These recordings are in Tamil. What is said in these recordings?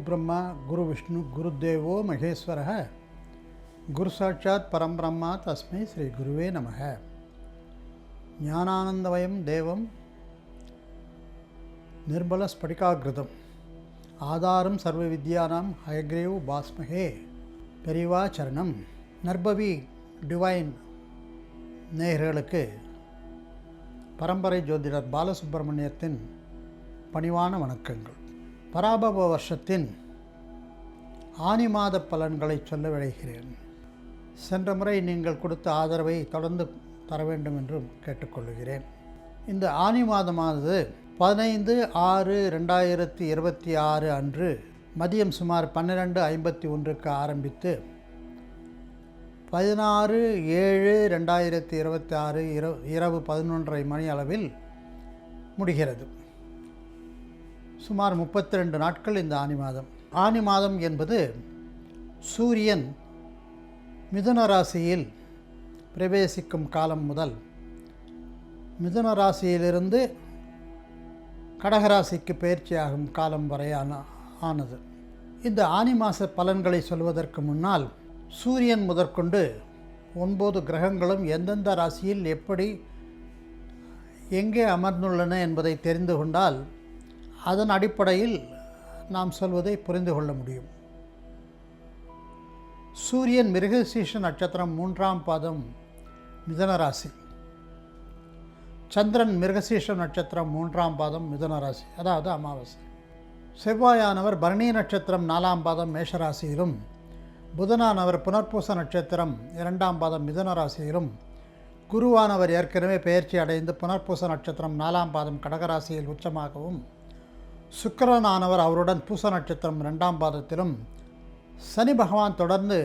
பிரம்மா குரு விஷ்ணு குருதேவோ மகேஸ்வரः குரு சாட்சாத் பரம்பிரம்மா தஸ்மை ஸ்ரீ குருவே நமக. ஞானானந்தமயம் தேவம் நிர்மல ஸ்படிகாகிருதம் ஆதாரம் சர்வ வித்யானாம் ஹயக்ரீவ் பாஸ்மஹே. பெரிவா சரணம். நர்பவி டிவைன் நேயர்களுக்கு பரம்பரை ஜோதிடர் பாலசுப்ரமணியத்தின் பணிவான வணக்கங்கள். பராபவ வருஷத்தின் ஆனி மாத பலன்களை சொல்ல விளைகிறேன். சென்ற முறை நீங்கள் கொடுத்த ஆதரவை தொடர்ந்து தர வேண்டும் என்றும் கேட்டுக்கொள்கிறேன். இந்த ஆனி மாதமானது 15/6/2026 அன்று மதியம் சுமார் 12:51 ஆரம்பித்து 16/7/2026 இரவு 11:30 மணி அளவில் முடிகிறது. சுமார் 32 நாட்கள் இந்த ஆனி மாதம். ஆனி மாதம் என்பது சூரியன் மிதுன ராசியில் பிரவேசிக்கும் காலம் முதல் மிதுன ராசியிலிருந்து கடகராசிக்கு பயிற்சியாகும் காலம் வரை ஆனது. இந்த ஆனி மாத பலன்களை சொல்வதற்கு முன்னால் சூரியன் முதற்கொண்டு 9 கிரகங்களும் எந்தெந்த ராசியில் எப்படி எங்கே அமர்ந்துள்ளன என்பதை தெரிந்து கொண்டால் அதன் அடிப்படையில் நாம் சொல்வதை புரிந்து கொள்ள முடியும். சூரியன் மிருகசீஷ நட்சத்திரம் 3ஆம் பாதம் மிதுன ராசி, சந்திரன் மிருகசீஷ நட்சத்திரம் 3ஆம் பாதம் மிதுன ராசி, அதாவது அமாவாசை. செவ்வாயானவர் பரணி நட்சத்திரம் 4ஆம் பாதம் மேஷராசியிலும், புதனானவர் புனர்பூச நட்சத்திரம் 2ஆம் பாதம் மிதுன ராசியிலும், குருவானவர் ஏற்கனவே பெயர்ச்சி அடைந்து புனர்பூச நட்சத்திரம் 4ஆம் பாதம் கடகராசியில் உச்சமாகவும், சுக்கிரனானவர் அவருடன் பூச நட்சத்திரம் 2ஆம் பாதத்திலும், சனி பகவான் தொடர்ந்து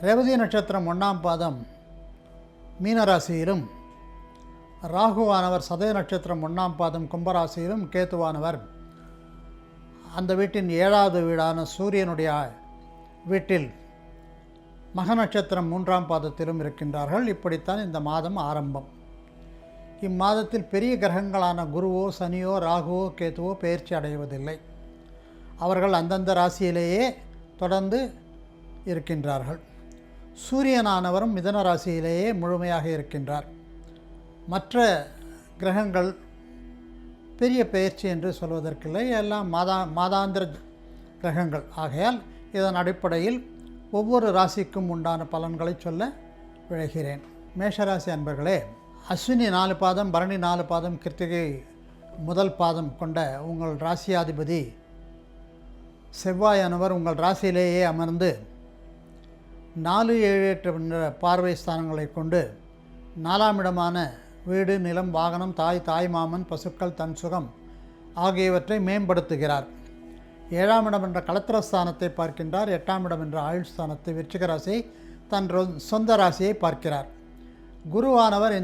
ரேவதி நட்சத்திரம் 1ஆம் பாதம் மீனராசியிலும், ராகுவானவர் சதய நட்சத்திரம் 1ஆம் பாதம் கும்பராசியிலும், கேத்துவானவர் அந்த வீட்டின் 7வது வீடான சூரியனுடைய வீட்டில் மக நட்சத்திரம் 3ஆம் பாதத்திலும் இருக்கின்றார்கள். இப்படித்தான் இந்த மாதம் ஆரம்பம். இம்மாதத்தில் பெரிய கிரகங்களான குருவோ சனியோ ராகுவோ கேத்துவோ பெயர்ச்சி அடைவதில்லை. அவர்கள் அந்தந்த ராசியிலேயே தொடர்ந்து இருக்கின்றார்கள். சூரியனானவரும் மிதுன ராசியிலேயே முழுமையாக இருக்கின்றார். மற்ற கிரகங்கள் பெரிய பெயர்ச்சி என்று சொல்வதற்கில்லை, எல்லாம் மாதாந்திர கிரகங்கள். ஆகையால் இதன் அடிப்படையில் ஒவ்வொரு ராசிக்கும் உண்டான பலன்களை சொல்ல விழைகிறேன். மேஷராசி அன்பர்களே, அஸ்வினி 4 பாதம், பரணி 4 பாதம், கிருத்திகை 1 பாதம் கொண்ட உங்கள் ராசியாதிபதி செவ்வாயானவர் உங்கள் ராசியிலேயே அமர்ந்து 4, 7, 8 என்ற பார்வை ஸ்தானங்களை கொண்டு 4ஆம் இடமான வீடு, நிலம், வாகனம், தாய் மாமன், பசுக்கள், தன் சுகம் ஆகியவற்றை மேம்படுத்துகிறார். 7ஆம் இடம் என்ற களத்திரஸ்தானத்தை பார்க்கின்றார். 8ஆம் இடம் என்ற ஆயுள் ஸ்தானத்தை, விருச்சிக ராசியை, தன் சொந்த ராசியை பார்க்கிறார். குருவானவர்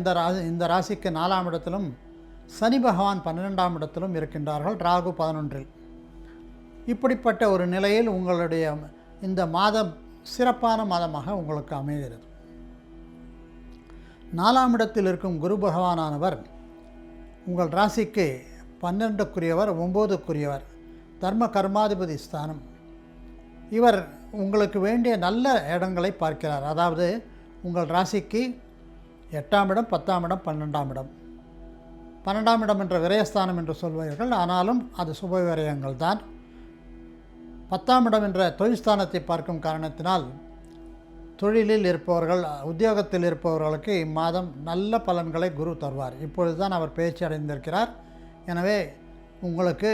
இந்த ராசிக்கு 4ஆம் இடத்திலும், சனி பகவான் 12ஆம் இடத்திலும் இருக்கின்றார்கள். ராகு 11இல். இப்படிப்பட்ட ஒரு நிலையில் உங்களுடைய இந்த மாதம் சிறப்பான மாதமாக உங்களுக்கு அமைகிறது. 4ஆம் இடத்தில் இருக்கும் குரு பகவானானவர் உங்கள் ராசிக்கு 12க்குரியவர், 9க்குரியவர், தர்ம கர்மாதிபதி ஸ்தானம். இவர் உங்களுக்கு வேண்டிய நல்ல இடங்களை பார்க்கிறார். அதாவது உங்கள் ராசிக்கு 8ஆம் இடம், 10ஆம் இடம், 12ஆம் இடம். 12ஆம் இடம் என்ற விரயஸ்தானம் என்று சொல்வார்கள், ஆனாலும் அது சுப விரயங்கள் தான். 10ஆம் இடம் என்ற தொழில் ஸ்தானத்தை பார்க்கும் காரணத்தினால் தொழிலில் இருப்பவர்கள், உத்தியோகத்தில் இருப்பவர்களுக்கு இம்மாதம் நல்ல பலன்களை குரு தருவார். இப்பொழுது தான் அவர் பெயர்ச்சி அடைந்திருக்கிறார். எனவே உங்களுக்கு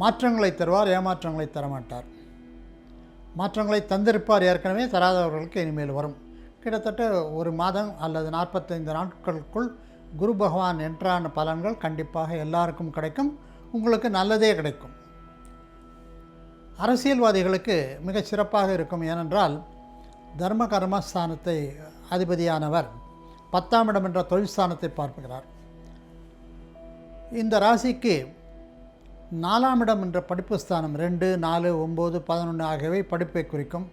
மாற்றங்களை தருவார், ஏமாற்றங்களை தரமாட்டார். மாற்றங்களை தந்திருப்பார், ஏற்கனவே தராதவர்களுக்கு இனிமேல் வரும். கிட்டத்தட்ட ஒரு மாதம் அல்லது 45 நாட்களுக்குள் குரு பகவான் என்றான பலன்கள் கண்டிப்பாக எல்லாருக்கும் கிடைக்கும். உங்களுக்கு நல்லதே கிடைக்கும். அரசியல்வாதிகளுக்கு மிகச் சிறப்பாக இருக்கும். ஏனென்றால் தர்ம கர்மஸ்தானத்தை அதிபதியானவர் 10ஆம் இடம் என்ற தொழில் ஸ்தானத்தை பார்க்கிறார். இந்த ராசிக்கு 4ஆம் இடம் என்ற படிப்பு ஸ்தானம் 2, 4, 9, 11 ஆகியவை படிப்பை குறிக்கும்.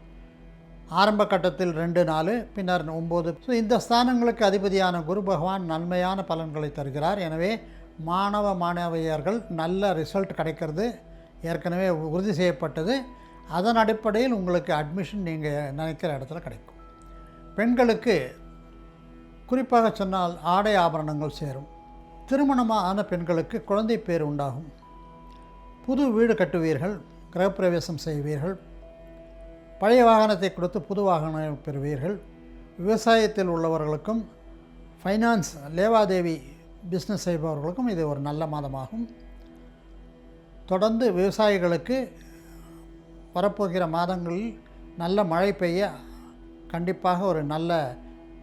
ஆரம்ப கட்டத்தில் 2, 4, பின்னர் 9. இந்த ஸ்தானங்களுக்கு அதிபதியான குரு பகவான் நன்மையான பலன்களை தருகிறார். எனவே மாணவ மாணவியர்கள் நல்ல ரிசல்ட் கிடைக்கிறது. ஏற்கனவே உறுதி செய்யப்பட்டது. அதன் அடிப்படையில் உங்களுக்கு அட்மிஷன் நீங்கள் நினைக்கிற இடத்துல கிடைக்கும். பெண்களுக்கு குறிப்பாக சொன்னால் ஆடை ஆபரணங்கள் சேரும். திருமணமான பெண்களுக்கு குழந்தை பேர் உண்டாகும். புது வீடு கட்டுவீர்கள், கிரகப்பிரவேசம் செய்வீர்கள், பழைய வாகனத்தை கொடுத்து புது வாகனம் பெறுவீர்கள். விவசாயத்தில் உள்ளவர்களுக்கும் ஃபைனான்ஸ் லேவாதேவி பிஸ்னஸ் செய்பவர்களுக்கும் இது ஒரு நல்ல மாதமாகும். தொடர்ந்து விவசாயிகளுக்கு வரப்போகிற மாதங்களில் நல்ல மழை பெய்ய கண்டிப்பாக ஒரு நல்ல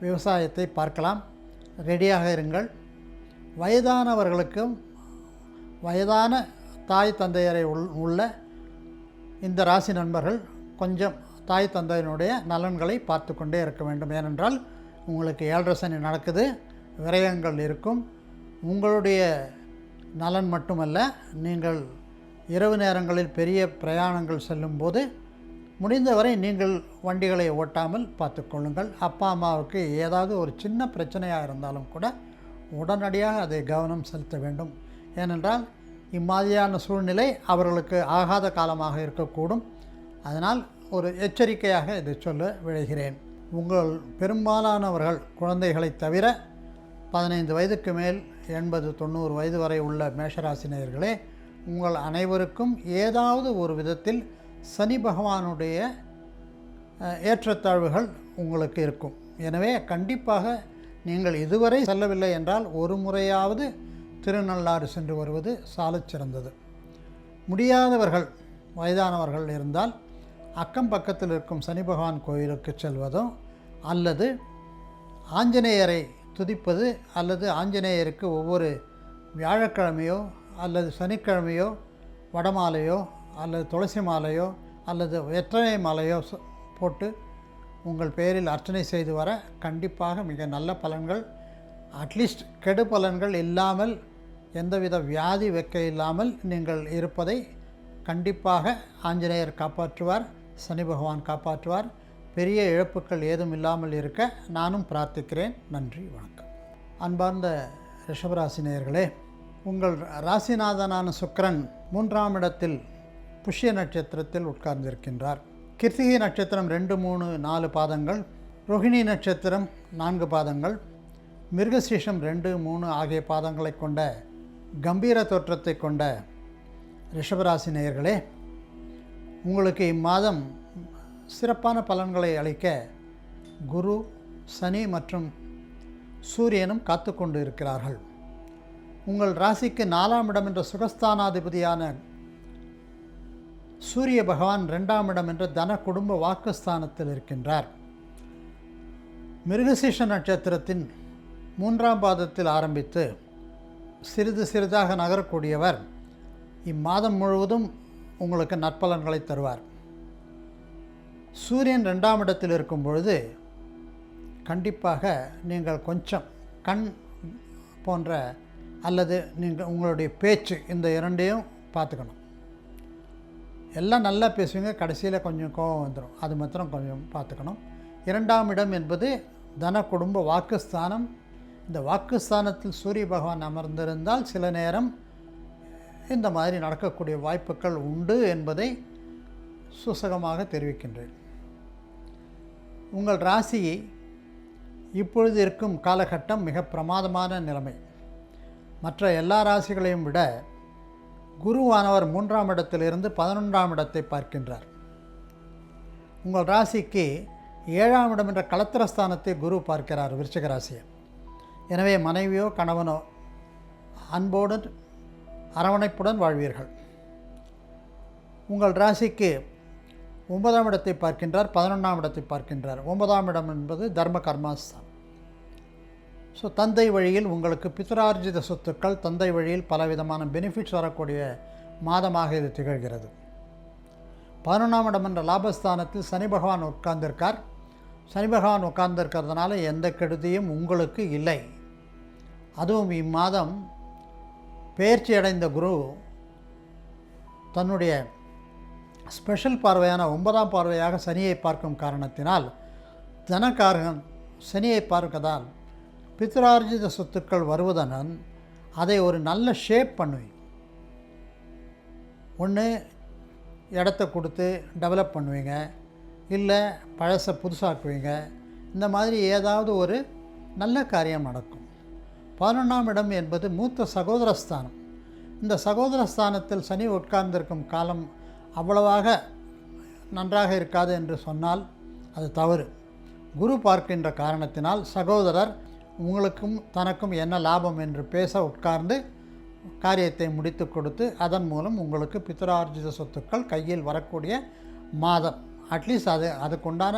விவசாயத்தை பார்க்கலாம். ரெடியாக இருங்கள். வயதானவர்களுக்கும் வயதான தாய் தந்தையரை உள்ள இந்த ராசி நண்பர்கள் கொஞ்சம் தாய் தந்தையினுடைய நலன்களை பார்த்து கொண்டே இருக்க வேண்டும். ஏனென்றால் உங்களுக்கு 7.5 சனி நடக்குது, விரயங்கள் இருக்கும். உங்களுடைய நலன் மட்டுமல்ல, நீங்கள் இரவு நேரங்களில் பெரிய பிரயாணங்கள் செல்லும்போது முடிந்தவரை நீங்கள் வண்டிகளை ஓட்டாமல் பார்த்து கொள்ளுங்கள். அப்பா அம்மாவுக்கு ஏதாவது ஒரு சின்ன பிரச்சனையாக இருந்தாலும் கூட உடனடியாக அதை கவனம் செலுத்த வேண்டும். ஏனென்றால் இம்மாதிரியான சூழ்நிலை அவர்களுக்கு ஆகாத காலமாக இருக்கக்கூடும். அதனால் ஒரு எச்சரிக்கையாக இதை சொல்ல விழைகிறேன். உங்கள் பெரும்பாலானவர்கள் குழந்தைகளை தவிர 15 வயதுக்கு மேல் 80-90 வயது வரை உள்ள மேஷராசினியர்களே, உங்கள் அனைவருக்கும் ஏதாவது ஒரு விதத்தில் சனி பகவானுடைய ஏற்றத்தாழ்வுகள் உங்களுக்கு இருக்கும். எனவே கண்டிப்பாக நீங்கள் இதுவரை செல்லவில்லை என்றால் ஒரு முறையாவது திருநள்ளாறு சென்று வருவது சாலச் சிறந்தது. முடியாதவர்கள் வயதானவர்கள் இருந்தால் அக்கம் பக்கத்தில் இருக்கும் சனி பகவான் கோயிலுக்கு செல்வதோ அல்லது ஆஞ்சநேயரை துதிப்பது அல்லது ஆஞ்சநேயருக்கு ஒவ்வொரு வியாழக்கிழமையோ அல்லது சனிக்கிழமையோ வடமாலையோ அல்லது துளசி மாலையோ அல்லது வெற்றனை மாலையோ போட்டு உங்கள் பெயரில் அர்ச்சனை செய்து வர கண்டிப்பாக மிக நல்ல பலன்கள், அட்லீஸ்ட் கெடு பலன்கள் இல்லாமல், எந்தவித வியாதி வெக்க இல்லாமல் நீங்கள் இருப்பதை கண்டிப்பாக ஆஞ்சநேயர் காப்பாற்றுவார், சனி பகவான் காப்பாற்றுவார். பெரிய இழப்புகள் ஏதும் இல்லாமல் இருக்க நானும் பிரார்த்திக்கிறேன். நன்றி, வணக்கம். அன்பார்ந்த ரிஷபராசி நேயர்களே, உங்கள் ராசிநாதனான சுக்கிரன் 3ஆம் இடத்தில் புஷ்ய நட்சத்திரத்தில் உட்கார்ந்திருக்கின்றார். கிருத்திகை நட்சத்திரம் 2, 3, 4 பாதங்கள், ரோஹிணி நட்சத்திரம் 4 பாதங்கள், மிருகசீஷம் 2, 3 ஆகிய பாதங்களை கொண்ட கம்பீர தோற்றத்தை கொண்ட ரிஷபராசி நேயர்களே, உங்களுக்கு இம்மாதம் சிறப்பான பலன்களை அளிக்க குரு, சனி மற்றும் சூரியனும் காத்து கொண்டு இருக்கிறார்கள். உங்கள் ராசிக்கு 4ஆம் இடம் என்ற சுகஸ்தானாதிபதியான சூரிய பகவான் 2ஆம் இடம் என்ற தன குடும்ப வாக்குஸ்தானத்தில் இருக்கின்றார். மிருகசீஷ நட்சத்திரத்தின் 3ஆம் பாதத்தில் ஆரம்பித்து சிறிது சிறிதாக நகரக்கூடியவர் இம்மாதம் முழுவதும் உங்களுக்கு நற்பலன்களை தருவார். சூரியன் 2ஆம் இடத்தில் இருக்கும் பொழுது கண்டிப்பாக நீங்கள் கொஞ்சம் கண் போன்ற அல்லது நீங்கள் உங்களுடைய பேச்சு இந்த இரண்டையும் பார்த்துக்கணும். எல்லாம் நல்லா பேசுவீங்க, கடைசியில் கொஞ்சம் கோபம் வந்துடும். அது மாத்திரம் கொஞ்சம் பார்த்துக்கணும். 2ஆம் இடம் என்பது தன குடும்ப வாக்குஸ்தானம். இந்த வாக்குஸ்தானத்தில் சூரிய பகவான் அமர்ந்திருந்தால் சில நேரம் இந்த மாதிரி நடக்கக்கூடிய வாய்ப்புகள் உண்டு என்பதை சுசகமாக தெரிவிக்கின்றேன். உங்கள் ராசி இப்பொழுது இருக்கும் காலகட்டம் மிக பிரமாதமான நிலைமை. மற்ற எல்லா ராசிகளையும் விட குருவானவர் 3ஆம் இடத்திலிருந்து 11ஆம் இடத்தை பார்க்கின்றார். உங்கள் ராசிக்கு 7ஆம் இடம் என்ற களத்திரஸ்தானத்தை குரு பார்க்கிறார், விருச்சிக ராசியை. எனவே மனைவியோ கணவனோ அன்போடு அரவணைப்புடன் வாழ்வீர்கள். உங்கள் ராசிக்கு 9ஆம் இடத்தை பார்க்கின்றார், 11ஆம் இடத்தை பார்க்கின்றார். 9ஆம் இடம் என்பது தர்ம கர்மாஸ்தான். ஸோ தந்தை வழியில் உங்களுக்கு பித்ரார்ஜித சொத்துக்கள், தந்தை வழியில் பலவிதமான பெனிஃபிட்ஸ் வரக்கூடிய மாதமாக இது திகழ்கிறது. 11ஆம் இடம் என்ற லாபஸ்தானத்தில் சனி பகவான் உட்கார்ந்திருக்கார். சனி பகவான் உட்கார்ந்திருக்கிறதுனால எந்த கெடுதியும் உங்களுக்கு இல்லை. அதுவும் இம்மாதம் பெயர்ச்சி அடைந்த குரு தன்னுடைய ஸ்பெஷல் பார்வையான 9ஆம் பார்வையாக சனியை பார்க்கும் காரணத்தினால் தனக்காரகன் சனியை பார்க்கதால் பித்ரார்ஜித சொத்துக்கள் வருவதனால் அதை ஒரு நல்ல ஷேப் பண்ணுவீங்க. ஒன்று இடத்த கொடுத்து டெவலப் பண்ணுவீங்க, இல்லை பழசை புதுசாக்குவீங்க. இந்த மாதிரி ஏதாவது ஒரு நல்ல காரியம் நடக்கும். 11ஆம் இடம் என்பது மூத்த சகோதரஸ்தானம். இந்த சகோதரஸ்தானத்தில் சனி உட்கார்ந்திருக்கும் காலம் அவ்வளவாக நன்றாக இருக்காது என்று சொன்னால் அது தவறு. குரு பார்க்கின்ற காரணத்தினால் சகோதரர் உங்களுக்கும் தனக்கும் என்ன லாபம் என்று பேச உட்கார்ந்து காரியத்தை முடித்து கொடுத்து அதன் மூலம் உங்களுக்கு பித்ரார்ஜித சொத்துக்கள் கையில் வரக்கூடிய மாதம். அட்லீஸ்ட் அதுக்குண்டான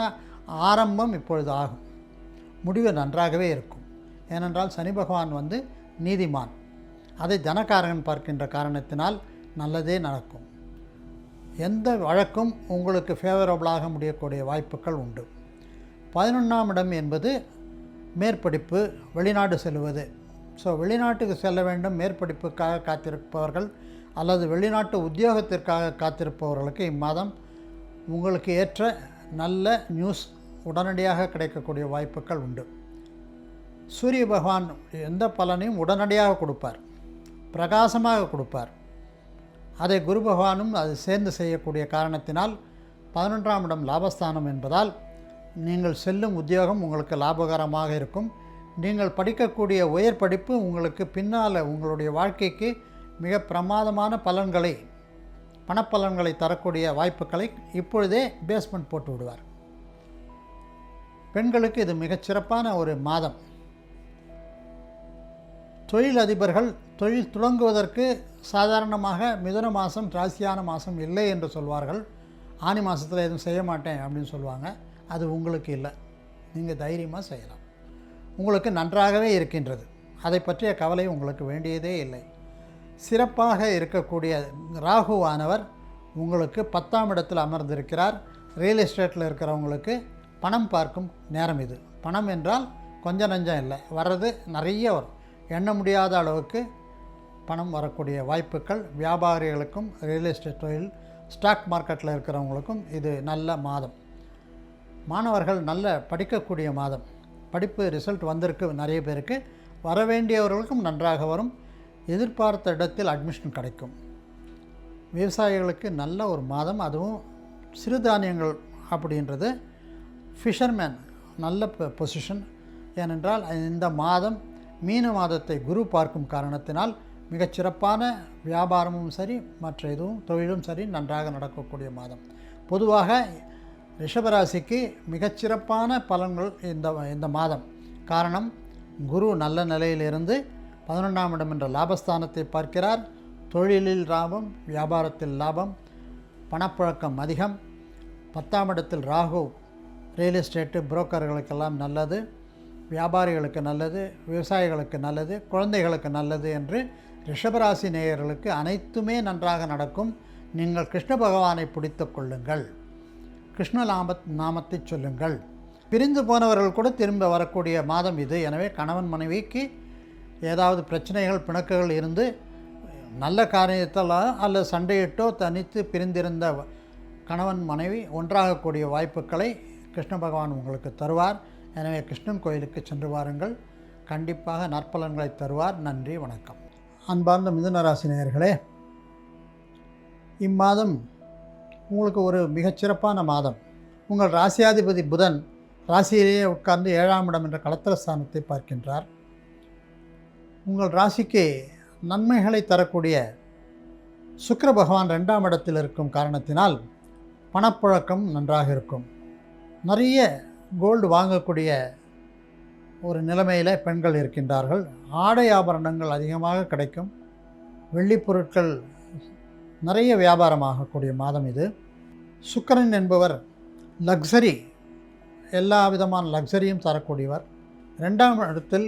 ஆரம்பம் இப்பொழுது ஆகும். முடிவு நன்றாகவே இருக்கும். ஏனென்றால் சனி பகவான் நீதிமான். அதை தனக்காரகன் பார்க்கின்ற காரணத்தினால் நல்லதே நடக்கும். எந்த வழக்கும் உங்களுக்கு ஃபேவரபுளாக முடியக்கூடிய வாய்ப்புகள் உண்டு. 11ஆம் இடம் என்பது மேற்படிப்பு, வெளிநாடு செல்வது. ஸோ வெளிநாட்டுக்கு செல்ல வேண்டும், மேற்படிப்புக்காக காத்திருப்பவர்கள் அல்லது வெளிநாட்டு உத்தியோகத்திற்காக காத்திருப்பவர்களுக்கு இம்மாதம் உங்களுக்கு ஏற்ற நல்ல நியூஸ் உடனடியாக கிடைக்கக்கூடிய வாய்ப்புகள் உண்டு. சூரிய பகவான் எந்த பலனையும் உடனடியாக கொடுப்பார், பிரகாசமாக கொடுப்பார். அதை குரு பகவானும் அது சேர்ந்து செய்யக்கூடிய காரணத்தினால் 11ஆம் இடம் லாபஸ்தானம் என்பதால் நீங்கள் செல்லும் உத்தியோகம் உங்களுக்கு லாபகரமாக இருக்கும். நீங்கள் படிக்கக்கூடிய உயர் படிப்பு உங்களுக்கு பின்னால் உங்களுடைய வாழ்க்கைக்கு மிக பிரமாதமான பலன்களை, பணப்பலன்களை தரக்கூடிய வாய்ப்புகளை இப்பொழுதே பேஸ்மெண்ட் போட்டு விடுவார். பெண்களுக்கு இது மிகச்சிறப்பான ஒரு மாதம். தொழில் அதிபர்கள் தொழில் துவங்குவதற்கு சாதாரணமாக மிதுன மாதம் ராசியான மாதம் இல்லை என்று சொல்வார்கள். ஆனி மாதத்தில் எதுவும் செய்ய மாட்டேன் அப்படின்னு சொல்லுவாங்க. அது உங்களுக்கு இல்லை. நீங்கள் தைரியமாக செய்யலாம். உங்களுக்கு நன்றாகவே இருக்கின்றது. அதை பற்றிய கவலை உங்களுக்கு வேண்டியதே இல்லை. சிறப்பாக இருக்கக்கூடிய ராகுவானவர் உங்களுக்கு 10ஆம் இடத்தில் அமர்ந்திருக்கிறார். ரியல் எஸ்டேட்டில் இருக்கிறவங்களுக்கு பணம் பார்க்கும் நேரம் இது. பணம் என்றால் கொஞ்சம் நஞ்சம் இல்லை, வர்றது நிறைய வரும். எண்ண முடியாத அளவுக்கு பணம் வரக்கூடிய வாய்ப்புகள் வியாபாரிகளுக்கும், ரியல் எஸ்டேட் தொழில், ஸ்டாக் மார்க்கெட்டில் இருக்கிறவங்களுக்கும் இது நல்ல மாதம். மாணவர்கள் நல்ல படிக்கக்கூடிய மாதம். படிப்பு ரிசல்ட் வந்திருக்கு நிறைய பேருக்கு. வரவேண்டியவர்களுக்கும் நன்றாக வரும். எதிர்பார்த்த இடத்தில் அட்மிஷன் கிடைக்கும். விவசாயிகளுக்கு நல்ல ஒரு மாதம். அதுவும் சிறுதானியங்கள் அப்படின்றது ஃபிஷர்மேன் நல்ல பொசிஷன். ஏனென்றால் இந்த மாதம் மீன மாதத்தை குரு பார்க்கும் காரணத்தினால் மிகச்சிறப்பான வியாபாரமும் சரி, மற்ற எதுவும் தொழிலும் சரி நன்றாக நடக்கக்கூடிய மாதம். பொதுவாக ரிஷபராசிக்கு மிகச்சிறப்பான பலன்கள் இந்த மாதம். காரணம், குரு நல்ல நிலையிலிருந்து 11ஆம் இடம் என்ற லாபஸ்தானத்தை பார்க்கிறார். தொழிலில் லாபம், வியாபாரத்தில் லாபம், பணப்புழக்கம் அதிகம். 10ஆம் இடத்தில் ராகு ரியல் எஸ்டேட்டு புரோக்கர்களுக்கெல்லாம் நல்லது, வியாபாரிகளுக்கு நல்லது, விவசாயிகளுக்கு நல்லது, குழந்தைகளுக்கு நல்லது என்று ரிஷபராசி நேயர்களுக்கு அனைத்துமே நன்றாக நடக்கும். நீங்கள் கிருஷ்ண பகவானை பிடித்து கொள்ளுங்கள், கிருஷ்ண நாமத்தை சொல்லுங்கள். பிரிந்து போனவர்கள் கூட திரும்ப வரக்கூடிய மாதம் இது. எனவே கணவன் மனைவிக்கு ஏதாவது பிரச்சனைகள், பிணக்குகள் இருந்து நல்ல காரியத்தால் அல்லது சண்டையிட்டோ தனித்து பிரிந்திருந்த கணவன் மனைவி ஒன்றாகக்கூடிய வாய்ப்புகளை கிருஷ்ண பகவான் உங்களுக்கு தருவார். எனவே கிருஷ்ணன் கோயிலுக்கு சென்று வாருங்கள், கண்டிப்பாக நற்பலன்களை தருவார். நன்றி, வணக்கம். அன்பார்ந்த மிதுன ராசி நேயர்களே, இம்மாதம் உங்களுக்கு ஒரு மிகச்சிறப்பான மாதம். உங்கள் ராசியாதிபதி புதன் ராசியிலேயே உட்கார்ந்து 7ஆம் இடம் என்ற களத்திரஸ்தானத்தை பார்க்கின்றார். உங்கள் ராசிக்கு நன்மைகளை தரக்கூடிய சுக்கிர பகவான் 2ஆம் இடத்தில் இருக்கும் காரணத்தினால் பணப்புழக்கம் நன்றாக இருக்கும். நிறைய கோல்டு வாங்கக்கூடிய ஒரு நிலைமையில் பெண்கள் இருக்கின்றார்கள். ஆடை ஆபரணங்கள் அதிகமாக கிடைக்கும். வெள்ளி பொருட்கள் நிறைய வியாபாரமாகக்கூடிய மாதம் இது. சுக்கிரன் என்பவர் லக்ஸரி, எல்லா விதமான லக்ஸரியும் தரக்கூடியவர். 2ஆம் இடத்தில்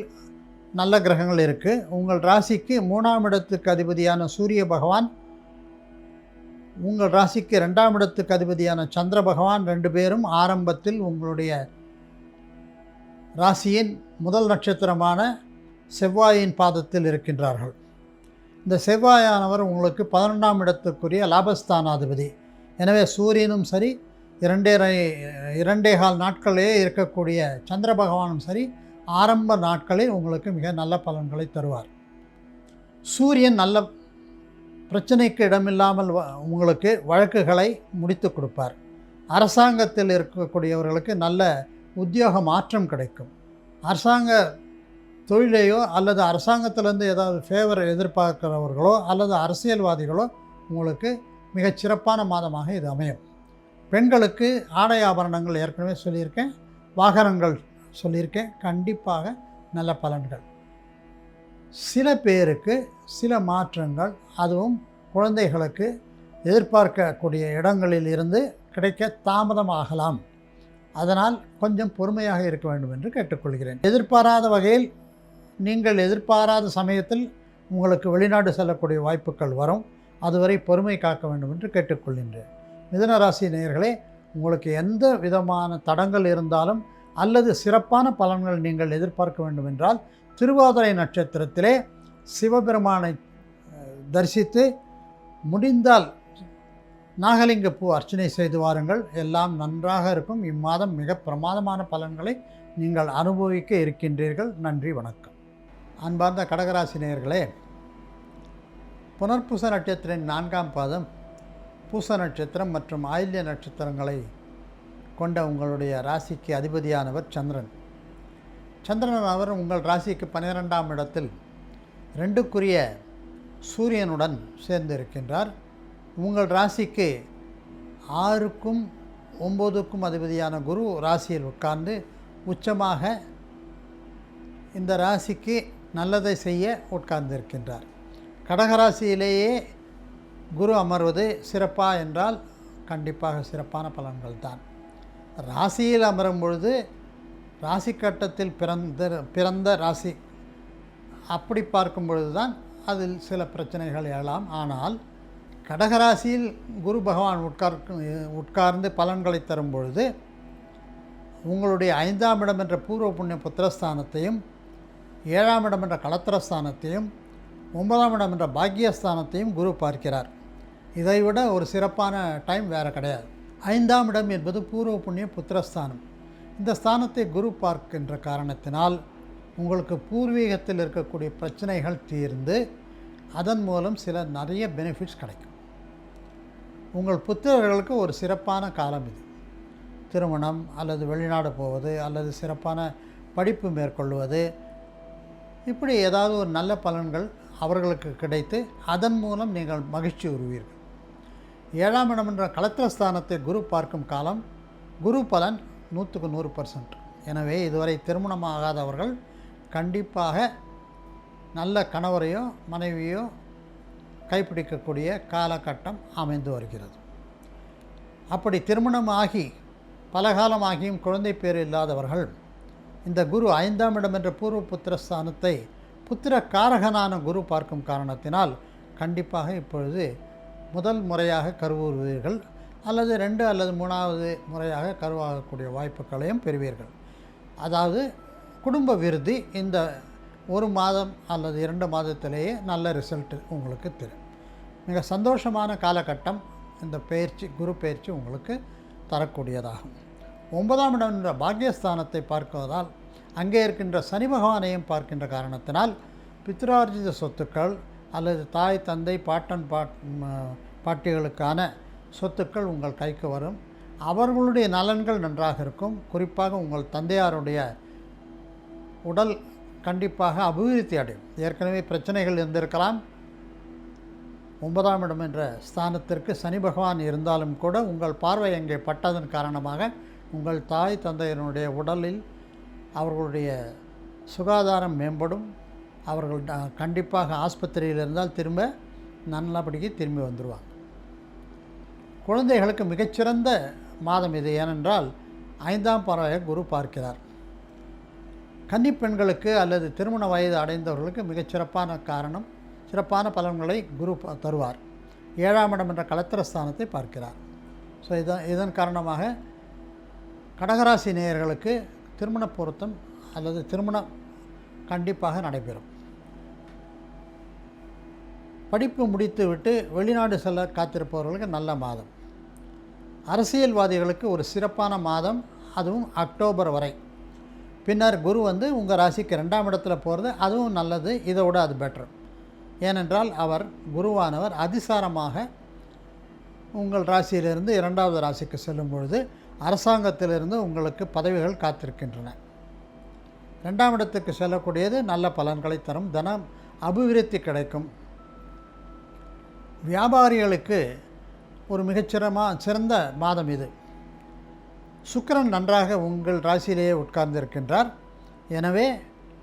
நல்ல கிரகங்கள் இருக்குது. உங்கள் ராசிக்கு 3ஆம் இடத்துக்கு அதிபதியான சூரிய பகவான், உங்கள் ராசிக்கு 2ஆம் இடத்துக்கு அதிபதியான சந்திர பகவான், 2 பேரும் ஆரம்பத்தில் உங்களுடைய ராசியின் முதல் நட்சத்திரமான செவ்வாயின் பாதத்தில் இருக்கின்றார்கள். இந்த செவ்வாயானவர் உங்களுக்கு 11ஆம் இடத்துக்குரிய லாபஸ்தானாதிபதி. எனவே சூரியனும் சரி, 2.25 நாட்களே இருக்கக்கூடிய சந்திர பகவானும் சரி, ஆரம்ப நாட்களில் உங்களுக்கு மிக நல்ல பலன்களை தருவார். சூரியன் நல்ல பிரச்சனைக்கு இடமில்லாமல் உங்களுக்கு வழக்குகளை முடித்து கொடுப்பார். அரசாங்கத்தில் இருக்கக்கூடியவர்களுக்கு நல்ல உத்தியோக மாற்றம் கிடைக்கும். அரசாங்க தொழிலையோ அல்லது அரசாங்கத்திலேருந்து ஏதாவது ஃபேவர் எதிர்பார்க்கிறவர்களோ அல்லது அரசியல்வாதிகளோ உங்களுக்கு மிகச்சிறப்பான மாதமாக இது அமையும். பெண்களுக்கு ஆடை ஆபரணங்கள் ஏற்கனவே சொல்லியிருக்கேன், வாகனங்கள் சொல்லியிருக்கேன், கண்டிப்பாக நல்ல பலன்கள். சில பேருக்கு சில மாற்றங்கள், அதுவும் குழந்தைகளுக்கு எதிர்பார்க்கக்கூடிய இடங்களில் இருந்து கிடைக்க தாமதமாகலாம். அதனால் கொஞ்சம் பொறுமையாக இருக்க வேண்டும் என்று கேட்டுக்கொள்கிறேன். எதிர்பாராத வகையில் நீங்கள் எதிர்பாராத சமயத்தில் உங்களுக்கு வெளிநாடு செல்லக்கூடிய வாய்ப்புகள் வரும். அதுவரை பொறுமை காக்க வேண்டும் என்று கேட்டுக்கொள்கின்றேன். மிதுன ராசி நேயர்களே, உங்களுக்கு எந்த விதமான தடங்கள் இருந்தாலும் அல்லது சிறப்பான பலன்கள் நீங்கள் எதிர்பார்க்க வேண்டும் என்றால் திருவாதிரை நட்சத்திரத்திலே சிவபெருமானை தரிசித்து முடிந்தால் நாகலிங்க பூ அர்ச்சனை செய்து வாருங்கள். எல்லாம் நன்றாக இருக்கும். இம்மாதம் மிக பிரமாதமான பலன்களை நீங்கள் அனுபவிக்க இருக்கின்றீர்கள். நன்றி, வணக்கம். அன்பார்ந்த கடகராசி நேயர்களே, புனர்பூச நட்சத்திரின் 4ஆம் பாதம், பூச நட்சத்திரம் மற்றும் ஆயில்ய நட்சத்திரங்களை கொண்ட உங்களுடைய ராசிக்கு அதிபதியானவர் சந்திரன். சந்திரன் அவர் உங்கள் ராசிக்கு 12ஆம் இடத்தில் 2க்குரிய சூரியனுடன் சேர்ந்து இருக்கின்றார். உங்கள் ராசிக்கு 6க்கும் 9க்கும் அதிபதியான குரு ராசியில் உட்கார்ந்து உச்சமாக இந்த ராசிக்கு நல்லதை செய்ய உட்கார்ந்திருக்கின்றார். கடகராசியிலேயே குரு அமர்வது சிறப்பா என்றால் கண்டிப்பாக சிறப்பான பலன்கள் தான். ராசியில் அமரும் பொழுது ராசி கட்டத்தில் பிறந்த ராசி அப்படி பார்க்கும் பொழுது தான் அதில் சில பிரச்சனைகள் எழலாம். ஆனால் கடகராசியில் குரு பகவான் உட்கார்ந்து பலன்களை தரும் பொழுது உங்களுடைய 5ஆம் இடம் என்ற பூர்வ புண்ணிய புத்திரஸ்தானத்தையும் 7ஆம் இடம் என்ற களத்திரஸ்தானத்தையும் 9ஆம் இடம் என்ற பாக்கியஸ்தானத்தையும் குரு பார்க்கிறார். இதைவிட ஒரு சிறப்பான டைம் வேறு கிடையாது. 5ஆம் இடம் என்பது பூர்வ புண்ணிய புத்திரஸ்தானம். இந்த ஸ்தானத்தை குரு பார்க்கின்ற காரணத்தினால் உங்களுக்கு பூர்வீகத்தில் இருக்கக்கூடிய பிரச்சனைகள் தீர்ந்து அதன் மூலம் சில நிறைய பெனிஃபிட்ஸ் கிடைக்கும். உங்கள் புத்திரர்களுக்கு ஒரு சிறப்பான காலம் இது. திருமணம் அல்லது வெளிநாடு போவது அல்லது சிறப்பான படிப்பு மேற்கொள்வது, இப்படி ஏதாவது ஒரு நல்ல பலன்கள் அவர்களுக்கு கிடைத்து அதன் மூலம் நீங்கள் மகிழ்ச்சி உறுவீர்கள். 7ஆம் இடம் என்ற களத்திரஸ்தானத்தை குரு பார்க்கும் காலம் குரு பலன் 100க்கு 100%. எனவே இதுவரை திருமணமாகாதவர்கள் கண்டிப்பாக நல்ல கணவரையோ மனைவியோ கைப்பிடிக்கக்கூடிய காலகட்டம் அமைந்து வருகிறது. அப்படி திருமணமாகி பல காலமாகியும் குழந்தை பேர் இல்லாதவர்கள் இந்த குரு 5ஆம் இடம் என்ற பூர்வ புத்திரஸ்தானத்தை புத்திர காரகனான குரு பார்க்கும் காரணத்தினால் கண்டிப்பாக இப்பொழுது முதல் முறையாக கருவுறுவீர்கள் அல்லது 2 அல்லது 3வது முறையாக கருவாகக்கூடிய வாய்ப்புகளையும் பெறுவீர்கள். அதாவது குடும்ப விருத்தி இந்த 1 மாதம் அல்லது 2 மாதத்திலேயே நல்ல ரிசல்ட் உங்களுக்கு தரும். மிக சந்தோஷமான காலகட்டம் இந்த பயிற்சி, குரு பயிற்சி உங்களுக்கு தரக்கூடியதாகும். 9ஆம் இடம் என்ற பாக்கியஸ்தானத்தை பார்க்குவதால் அங்கே இருக்கின்ற சனி பகவானையும் பார்க்கின்ற காரணத்தினால் பித்ரார்ஜித சொத்துக்கள் அல்லது தாய் தந்தை பாட்டன் பாட்டிகளுக்கான சொத்துக்கள் உங்கள் கைக்கு வரும். அவர்களுடைய நலன்கள் நன்றாக இருக்கும். குறிப்பாக உங்கள் தந்தையாருடைய உடல் கண்டிப்பாக அபிவிருத்தி அடையும். ஏற்கனவே பிரச்சனைகள் இருந்திருக்கலாம். 9ஆம் இடம் என்ற ஸ்தானத்திற்கு சனி பகவான் இருந்தாலும் கூட உங்கள் பார்வை அங்கே பட்டதன் காரணமாக உங்கள் தாய் தந்தையினுடைய உடலில் அவர்களுடைய சுகாதாரம் மேம்படும். அவர்கள் கண்டிப்பாக ஆஸ்பத்திரியில் இருந்தால் திரும்ப நல்லபடிக்கு திரும்பி வந்துடுவாங்க. குழந்தைகளுக்கு மிகச்சிறந்த மாதம் இது. ஏனென்றால் 5ஆம் பார்வையை குரு பார்க்கிறார். கன்னிப்பெண்களுக்கு அல்லது திருமண வயது அடைந்தவர்களுக்கு மிகச்சிறப்பான காரணம், சிறப்பான பலன்களை குரு தருவார். 7ஆம் இடம் என்ற களத்திரஸ்தானத்தை பார்க்கிறார். ஸோ இதன் காரணமாக கடகராசி நேயர்களுக்கு திருமண பொருத்தம் அல்லது திருமணம் கண்டிப்பாக நடைபெறும். படிப்பு முடித்துவிட்டு வெளிநாடு செல்ல காத்திருப்பவர்களுக்கு நல்ல மாதம். அரசியல்வாதிகளுக்கு ஒரு சிறப்பான மாதம், அதுவும் அக்டோபர் வரை. பின்னர் குரு உங்கள் ராசிக்கு 2ஆம் இடத்துல போகிறது, அதுவும் நல்லது. இதை விட அது பெட்டர். ஏனென்றால் அவர் குருவானவர் அதிசாரமாக உங்கள் ராசியிலிருந்து 2வது ராசிக்கு செல்லும் பொழுது அரசாங்கத்திலிருந்து உங்களுக்கு பதவிகள் காத்திருக்கின்றன. 2ஆம் இடத்துக்கு செல்லக்கூடியது நல்ல பலன்களை தரும், தனம் அபிவிருத்தி கிடைக்கும். வியாபாரிகளுக்கு ஒரு சிறந்த மாதம் இது. சுக்கிரன் நன்றாக உங்கள் ராசியிலேயே உட்கார்ந்திருக்கின்றார். எனவே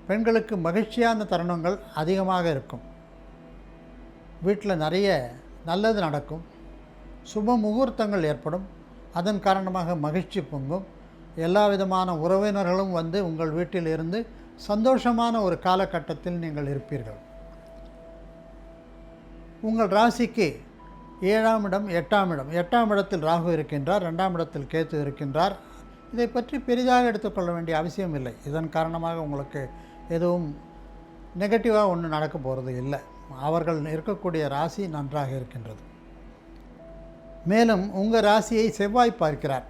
பெண்களுக்கு மகிழ்ச்சியான தருணங்கள் அதிகமாக இருக்கும். வீட்டில் நிறைய நல்லது நடக்கும், சுப முகூர்த்தங்கள் ஏற்படும். அதன் காரணமாக மகிழ்ச்சி பொங்கும். எல்லா விதமான உறவினர்களும் வந்து உங்கள் வீட்டில் இருந்து சந்தோஷமான ஒரு காலகட்டத்தில் நீங்கள் இருப்பீர்கள். உங்கள் ராசிக்கு 7ஆம் இடம் 8ஆம் இடம் 8ஆம் இடத்தில் ராகு இருக்கின்றார், 2ஆம் இடத்தில் கேத்து இருக்கின்றார். இதை பற்றி பெரிதாக எடுத்துக்கொள்ள வேண்டிய அவசியம் இல்லை. இதன் காரணமாக உங்களுக்கு எதுவும் நெகட்டிவாக ஒன்றும் நடக்க போகிறது இல்லை. அவர்கள் இருக்கக்கூடிய ராசி நன்றாக இருக்கின்றது. மேலும் உங்கள் ராசியை செவ்வாய் பார்க்கிறார்.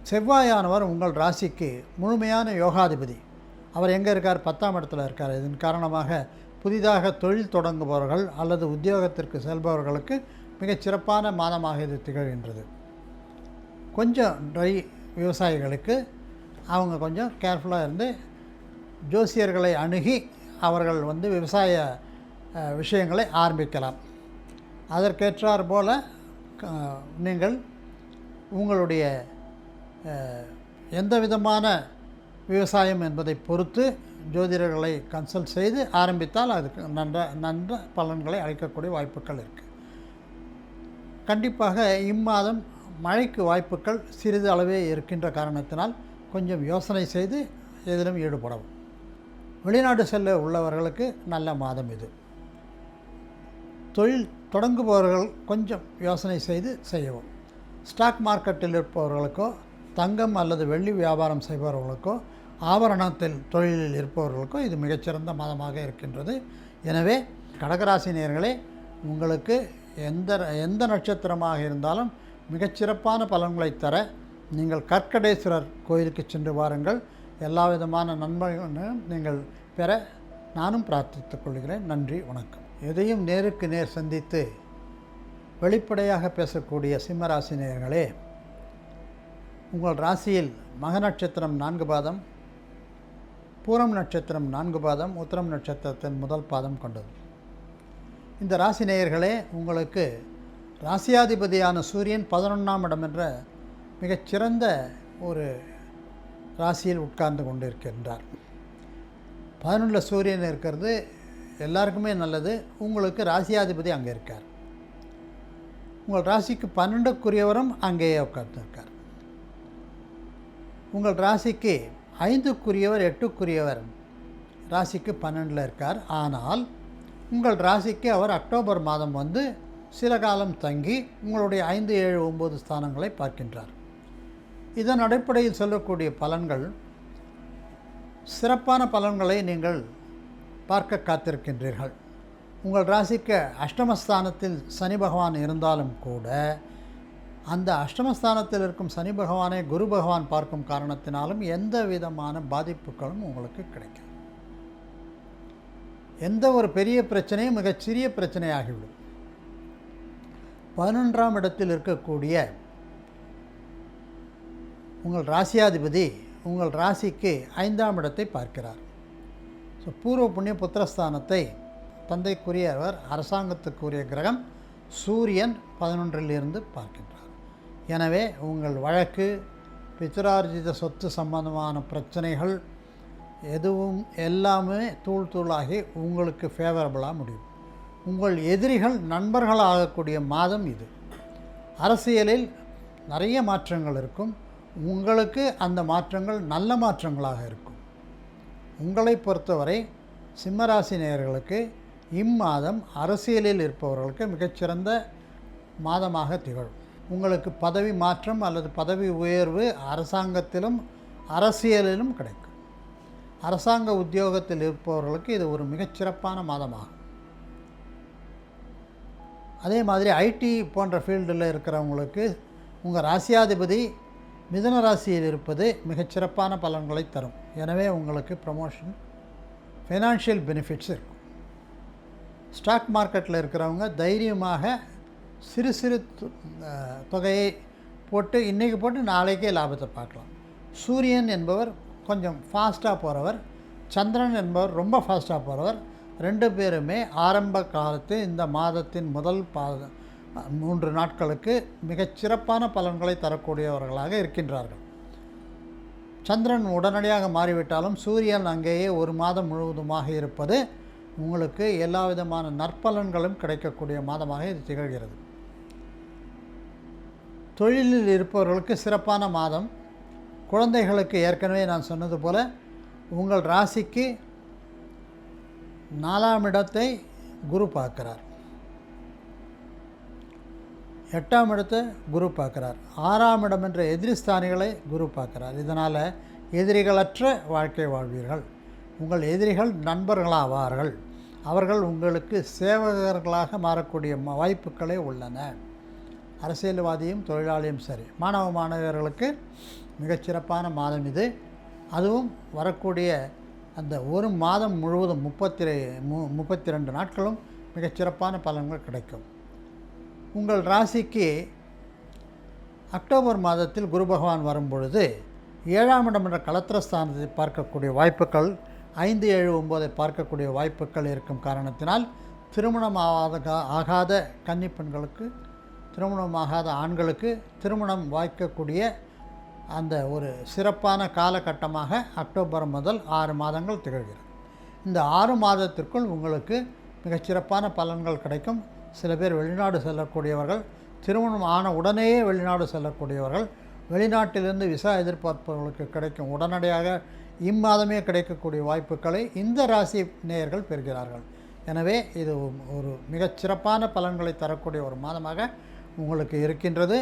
செவ்வாயானவர் உங்கள் ராசிக்கு முழுமையான யோகாதிபதி. அவர் எங்கே இருக்கார்? 10ஆம் இடத்துல இருக்கார். இதன் காரணமாக புதிதாக தொழில் தொடங்குபவர்கள் அல்லது உத்தியோகத்திற்கு செல்பவர்களுக்கு மிகச்சிறப்பான மாதமாக இது திகழ்கின்றது. கொஞ்சம் ட்ரை விவசாயிகளுக்கு அவங்க கொஞ்சம் கேர்ஃபுல்லாக இருந்து ஜோசியர்களை அணுகி அவர்கள் வந்து விவசாய விஷயங்களை ஆரம்பிக்கலாம். அதற்கேற்றார் போல் நீங்கள் உங்களுடைய எந்த விதமான விவசாயம் என்பதை பொறுத்து ஜோதிடர்களை கன்சல்ட் செய்து ஆரம்பித்தால் அதுக்கு நல்ல பலன்களை அளிக்கக்கூடிய வாய்ப்புகள் இருக்குது. கண்டிப்பாக இம்மாதம் மழைக்கு வாய்ப்புகள் சிறிது அளவே இருக்கின்ற காரணத்தினால் கொஞ்சம் யோசனை செய்து எதிலும் ஈடுபடவும். வெளிநாடு செல்ல உள்ளவர்களுக்கு நல்ல மாதம் இது. தொழில் தொடங்குபவர்கள் கொஞ்சம் யோசனை செய்து செய்யவும். ஸ்டாக் மார்க்கெட்டில் இருப்பவர்களுக்கோ, தங்கம் அல்லது வெள்ளி வியாபாரம் செய்பவர்களுக்கோ, ஆபரணத்தில் தொழிலில் இருப்பவர்களுக்கோ இது மிகச்சிறந்த மாதமாக இருக்கின்றது. எனவே கடகராசி நேயர்களே, உங்களுக்கு எந்த நட்சத்திரமாக இருந்தாலும் மிகச்சிறப்பான பலன்களை தர நீங்கள் கற்கடேஸ்வரர் கோயிலுக்கு சென்று வாருங்கள். எல்லா விதமான நன்மைகளையும் நீங்கள் பெற நானும் பிரார்த்தித்துக் கொள்கிறேன். நன்றி, வணக்கம். எதையும் நேருக்கு நேர் சந்தித்து வெளிப்படையாக பேசக்கூடிய சிம்மராசி நேயர்களே, உங்கள் ராசியில் மக நட்சத்திரம் 4 பாதம், பூரம் நட்சத்திரம் 4 பாதம், உத்திரம் நட்சத்திரத்தின் முதல் பாதம் கொண்டது. இந்த ராசி நேயர்களே, உங்களுக்கு ராசியாதிபதியான சூரியன் 11ஆம் இடம் என்ற மிகச்சிறந்த ஒரு ராசியில் உட்கார்ந்து கொண்டிருக்கின்றார். 11 சூரியன் இருக்கிறது எல்லாருக்குமே நல்லது. உங்களுக்கு ராசியாதிபதி அங்கே இருக்கார். உங்கள் ராசிக்கு 12க்குரியவரும் அங்கேயே உட்கார்ந்துருக்கார். உங்கள் ராசிக்கு 5க்குரியவர் 8க்குரியவர் ராசிக்கு 12 இருக்கார். ஆனால் உங்கள் ராசிக்கு அவர் அக்டோபர் மாதம் வந்து சில காலம் தங்கி உங்களுடைய 5, 7, 9 ஸ்தானங்களை பார்க்கின்றார். இதன் அடிப்படையில் சொல்லக்கூடிய பலன்கள் சிறப்பான பலன்களை நீங்கள் பார்க்க காத்திருக்கின்றீர்கள். உங்கள் ராசிக்கு அஷ்டமஸ்தானத்தில் சனி பகவான் இருந்தாலும் கூட அந்த அஷ்டமஸ்தானத்தில் இருக்கும் சனி பகவானை குரு பகவான் பார்க்கும் காரணத்தினாலும் எந்த விதமான பாதிப்புகளும் உங்களுக்கு கிடைக்கும். எந்த ஒரு பெரிய பிரச்சனையும் மிகச்சிறிய பிரச்சனையாகிவிடும். 11ஆம் இடத்தில் இருக்கக்கூடிய உங்கள் ராசியாதிபதி உங்கள் ராசிக்கு 5ஆம் இடத்தை பார்க்கிறார். ஸோ பூர்வ புண்ணிய புத்திரஸ்தானத்தை தந்தைக்குரியவர் அரசாங்கத்துக்குரிய கிரகம் சூரியன் 11இலிருந்து பார்க்கின்றார். எனவே உங்கள் வழக்கு, பித்ரார்ஜித சொத்து சம்பந்தமான பிரச்சனைகள் எதுவும் எல்லாமே தூளாகி உங்களுக்கு ஃபேவரபுளாக முடியும். உங்கள் எதிரிகள் நண்பர்களாகக்கூடிய மாதம் இது. அரசியலில் நிறைய மாற்றங்கள் இருக்கும். உங்களுக்கு அந்த மாற்றங்கள் நல்ல மாற்றங்களாக இருக்கும். உங்களை பொறுத்தவரை சிம்மராசி நேயர்களுக்கு இம்மாதம் அரசியலில் இருப்பவர்களுக்கு மிகச்சிறந்த மாதமாக திகழும். உங்களுக்கு பதவி மாற்றம் அல்லது பதவி உயர்வு அரசாங்கத்திலும் அரசியலிலும் கிடைக்கும். அரசாங்க உத்தியோகத்தில் இருப்பவர்களுக்கு இது ஒரு மிகச்சிறப்பான மாதமாகும். அதே மாதிரி ஐடி போன்ற ஃபீல்டில் இருக்கிறவங்களுக்கு உங்கள் ராசியாதிபதி மிதுன ராசியில் இருப்பது மிகச்சிறப்பான பலன்களை தரும். எனவே உங்களுக்கு ப்ரமோஷன், ஃபைனான்ஷியல் பெனிஃபிட்ஸ் இருக்கும். ஸ்டாக் மார்க்கெட்டில் இருக்கிறவங்க தைரியமாக சிறு சிறு தொகையை போட்டு இன்றைக்கி போட்டு நாளைக்கே லாபத்தை பார்க்கலாம். சூரியன் என்பவர் கொஞ்சம் ஃபாஸ்ட்டாக போகிறவர், சந்திரன் என்பவர் ரொம்ப ஃபாஸ்ட்டாக போகிறவர். 2 பேருமே ஆரம்ப காலத்து இந்த மாதத்தின் முதல் 3 நாட்களுக்கு மிகச்சிறப்பான பலன்களை தரக்கூடியவர்களாக இருக்கின்றார்கள். சந்திரன் உடனடியாக மாறிவிட்டாலும் சூரியன் அங்கேயே ஒரு மாதம் முழுவதுமாக இருப்பது உங்களுக்கு எல்லா விதமான நற்பலன்களும் கிடைக்கக்கூடிய மாதமாக இது திகழ்கிறது. தொழிலில் இருப்பவர்களுக்கு சிறப்பான மாதம். குழந்தைகளுக்கு ஏற்கனவே நான் சொன்னது போல் உங்கள் ராசிக்கு 4ஆம் இடத்தை குரு பார்க்கிறார், 8ஆம் இடத்தை குரு பார்க்கிறார், 6ஆம் இடம் என்ற எதிரிஸ்தானிகளை குரு பார்க்கிறார். இதனால் எதிரிகளற்ற வாழ்க்கை வாழ்வீர்கள். உங்கள் எதிரிகள் நண்பர்களாவார்கள். அவர்கள் உங்களுக்கு சேவகர்களாக மாறக்கூடிய வாய்ப்புகளே உள்ளன. அரசியல்வாதியும் தொழிலாளியும் சரி. மாணவர்களுக்கு மிகச்சிறப்பான மாதம் இது. அதுவும் வரக்கூடிய அந்த ஒரு மாதம் முழுவதும் 32 நாட்களும் மிகச்சிறப்பான பலன்கள் கிடைக்கும். உங்கள் ராசிக்கு அக்டோபர் மாதத்தில் குரு பகவான் வரும்பொழுது 7ஆம் இடம் என்ற களத்திரஸ்தானத்தை பார்க்கக்கூடிய வாய்ப்புகள், 5, 7, 9 பார்க்கக்கூடிய வாய்ப்புகள் இருக்கும் காரணத்தினால் திருமணம் ஆகாத கன்னி பெண்களுக்கு, திருமணமாகாத ஆண்களுக்கு திருமணம் வாய்க்கக்கூடிய அந்த ஒரு சிறப்பான காலகட்டமாக அக்டோபர் முதல் 6 மாதங்கள் திகழ்கிறது. இந்த 6 மாதத்திற்குள் உங்களுக்கு மிகச்சிறப்பான பலன்கள் கிடைக்கும். சில பேர் வெளிநாடு செல்லக்கூடியவர்கள், திருமணம் ஆன உடனேயே வெளிநாடு செல்லக்கூடியவர்கள், வெளிநாட்டிலிருந்து விசா எதிர்பார்ப்பவர்களுக்கு கிடைக்கும் உடனடியாக இம்மாதமே கிடைக்கக்கூடிய வாய்ப்புகளை இந்த ராசி நேயர்கள் பெறுகிறார்கள். எனவே இது ஒரு மிகச்சிறப்பான பலன்களை தரக்கூடிய ஒரு மாதமாக உங்களுக்கு இருக்கின்றது.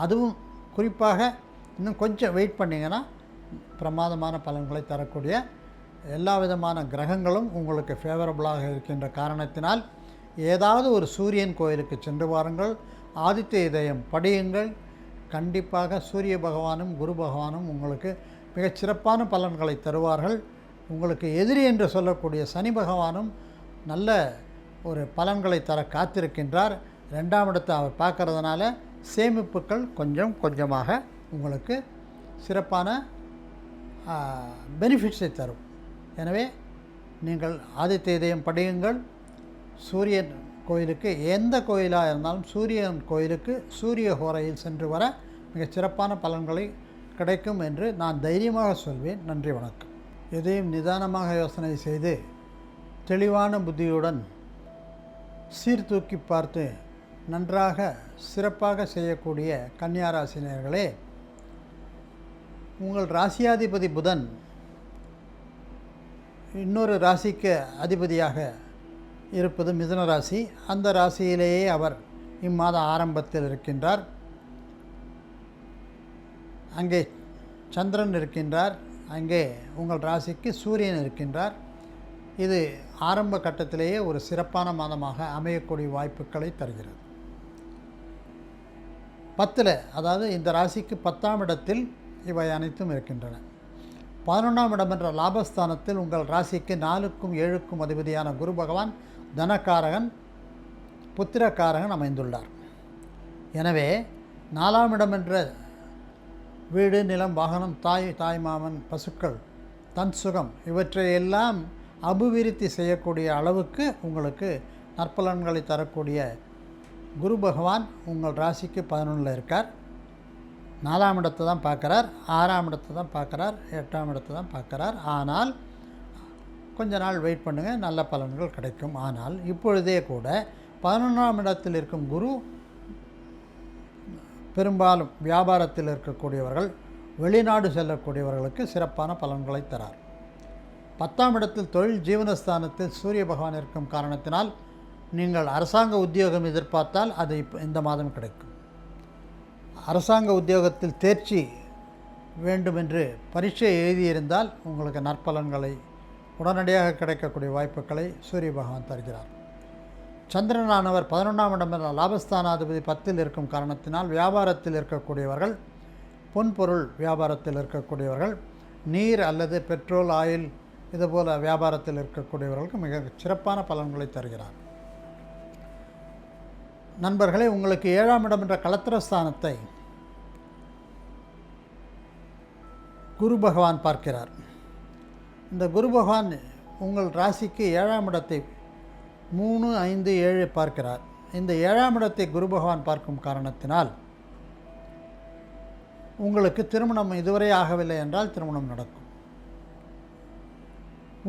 அதுவும் குறிப்பாக இன்னும் கொஞ்சம் வெயிட் பண்ணிங்கன்னா பிரமாதமான பலன்களை தரக்கூடிய எல்லா விதமான கிரகங்களும் உங்களுக்கு ஃபேவரபுளாக இருக்கின்ற காரணத்தினால் ஏதாவது ஒரு சூரியன் கோயிலுக்கு சென்று வாருங்கள், ஆதித்ய இதயம் படியுங்கள். கண்டிப்பாக சூரிய பகவானும் குரு பகவானும் உங்களுக்கு மிகச்சிறப்பான பலன்களை தருவார்கள். உங்களுக்கு எதிரி என்று சொல்லக்கூடிய சனி பகவானும் நல்ல ஒரு பலன்களை தர காத்திருக்கின்றார். 2ஆம் இடத்தை அவர் பார்க்கறதுனால சேமிப்புகள் கொஞ்சம் கொஞ்சமாக உங்களுக்கு சிறப்பான பெனிஃபிட்ஸை தரும். எனவே நீங்கள் ஆதித்ய இதயம் படியுங்கள். சூரியன் கோயிலுக்கு, எந்த கோயிலாக இருந்தாலும் சூரியன் கோயிலுக்கு சூரிய ஹோரையில் சென்று வர மிகச் சிறப்பான பலன்களை கிடைக்கும் என்று நான் தைரியமாக சொல்வேன். நன்றி, வணக்கம். எதையும் நிதானமாக யோசனை செய்து தெளிவான புத்தியுடன் சீர்தூக்கி பார்த்து நன்றாக சிறப்பாக செய்யக்கூடிய கன்னியா ராசினியர்களே, உங்கள் ராசியாதிபதி புதன் இன்னொரு ராசிக்கு அதிபதியாக இருப்பது மிதுன ராசி. அந்த ராசியிலேயே அவர் இம்மாத ஆரம்பத்தில் இருக்கின்றார். அங்கே சந்திரன் இருக்கின்றார், அங்கே உங்கள் ராசிக்கு சூரியன் இருக்கின்றார். இது ஆரம்ப கட்டத்திலேயே ஒரு சிறப்பான மாதமாக அமையக்கூடிய வாய்ப்புகளை தருகிறது. 10, அதாவது இந்த ராசிக்கு 10ஆம் இடத்தில் இவை அனைத்தும் இருக்கின்றன. 11ஆம் இடம் என்ற லாபஸ்தானத்தில் உங்கள் ராசிக்கு 4க்கும் 7க்கும் அதிபதியான குரு பகவான் தனக்காரகன், புத்திரக்காரகன் அமைந்துள்ளார். எனவே 4ஆம் இடம் என்ற வீடு, நிலம், வாகனம், தாய் மாமன், பசுக்கள், தன் சுகம் இவற்றையெல்லாம் அபிவிருத்தி செய்யக்கூடிய அளவுக்கு உங்களுக்கு நற்பலன்களை தரக்கூடிய குரு பகவான் உங்கள் ராசிக்கு 11ல் இருக்கார். 4ஆம் இடத்தை தான் பார்க்குறார், 6ஆம் இடத்தை தான் பார்க்குறார், 8ஆம் இடத்தை தான் பார்க்குறார். ஆனால் கொஞ்ச நாள் வெயிட் பண்ணுங்கள், நல்ல பலன்கள் கிடைக்கும். ஆனால் இப்பொழுதே கூட 11ஆம் இடத்தில் இருக்கும் குரு பெரும்பாலும் வியாபாரத்தில் இருக்கக்கூடியவர்கள், வெளிநாடு செல்லக்கூடியவர்களுக்கு சிறப்பான பலன்களை தரார். 10ஆம் இடத்தில் தொழில் ஜீவனஸ்தானத்தில் சூரிய பகவான் இருக்கும் காரணத்தினால் நீங்கள் அரசாங்க உத்தியோகம் எதிர்பார்த்தால் அது இந்த மாதம் கிடைக்கும். அரசாங்க உத்தியோகத்தில் தேர்ச்சி வேண்டுமென்று பரீட்சை எழுதியிருந்தால் உங்களுக்கு நற்பலன்களை உடனடியாக கிடைக்கக்கூடிய வாய்ப்புகளை சூரிய பகவான் தருகிறார். சந்திரனானவர் 11ஆம் இடம் என்ற லாபஸ்தானாதிபதி 10ல் இருக்கும் காரணத்தினால் வியாபாரத்தில் இருக்கக்கூடியவர்கள், பொன்பொருள் வியாபாரத்தில் இருக்கக்கூடியவர்கள், நீர் அல்லது பெட்ரோல், ஆயில் இதுபோல் வியாபாரத்தில் இருக்கக்கூடியவர்களுக்கு மிக சிறப்பான பலன்களை தருகிறார். நண்பர்களே, உங்களுக்கு 7ஆம் இடம் என்ற களத்திரஸ்தானத்தை குரு பகவான் பார்க்கிறார். இந்த குரு பகவான் உங்கள் ராசிக்கு 7ஆம் இடத்தை 3, 5, 7 பார்க்கிறார். இந்த 7ஆம் இடத்தை குரு பகவான் பார்க்கும் காரணத்தினால் உங்களுக்கு திருமணம் இதுவரை ஆகவில்லை என்றால் திருமணம் நடக்கும்.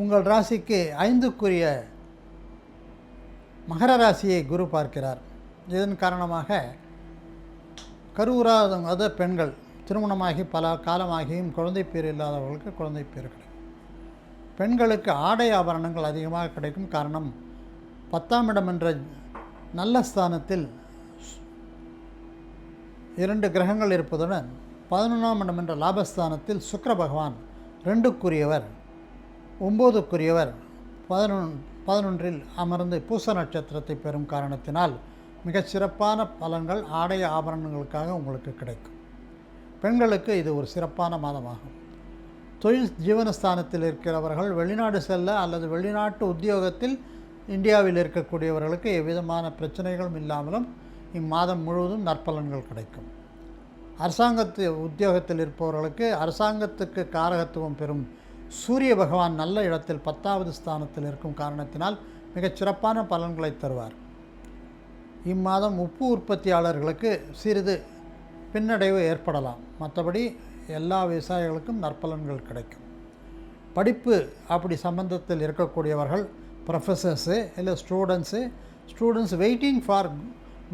உங்கள் ராசிக்கு 5க்குரிய மகர ராசியை குரு பார்க்கிறார். இதன் காரணமாக கருவுறாத பெண்கள், திருமணமாகி பல காலமாகியும் குழந்தை பேர் இல்லாதவர்களுக்கு குழந்தை பேர் கிடைக்கும். பெண்களுக்கு ஆடை ஆபரணங்கள் அதிகமாக கிடைக்கும். காரணம் 10ஆம் இடம் என்ற நல்ல ஸ்தானத்தில் 2 கிரகங்கள் இருப்பதுடன் 11ஆம் இடம் என்ற லாபஸ்தானத்தில் சுக்கிர பகவான் 2க்குரியவர் 9க்குரியவர் 11இல் அமர்ந்து பூச நட்சத்திரத்தை பெறும் காரணத்தினால் மிகச் சிறப்பான பலன்கள் ஆடை ஆபரணங்களுக்காக உங்களுக்கு கிடைக்கும். பெண்களுக்கு இது ஒரு சிறப்பான மாதமாகும். தொழில் ஜீவனஸ்தானத்தில் இருக்கிறவர்கள் வெளிநாடு செல்ல அல்லது வெளிநாட்டு உத்தியோகத்தில் இந்தியாவில் இருக்கக்கூடியவர்களுக்கு எவ்விதமான பிரச்சனைகளும் இல்லாமலும் இம்மாதம் முழுவதும் நற்பலன்கள் கிடைக்கும். அரசாங்கத்து உத்தியோகத்தில் இருப்பவர்களுக்கு அரசாங்கத்துக்கு காரகத்துவம் பெறும் சூரிய பகவான் நல்ல இடத்தில் 10வது ஸ்தானத்தில் இருக்கும் காரணத்தினால் மிகச் சிறப்பான பலன்களை தருவார். இம்மாதம் உப்பு உற்பத்தியாளர்களுக்கு சிறிது பின்னடைவு ஏற்படலாம். மற்றபடி எல்லா விவசாயிகளுக்கும் நற்பலன்கள் கிடைக்கும். படிப்பு அப்படி சம்பந்தத்தில் இருக்கக்கூடியவர்கள், ப்ரொஃபஸர்ஸு இல்லை students waiting for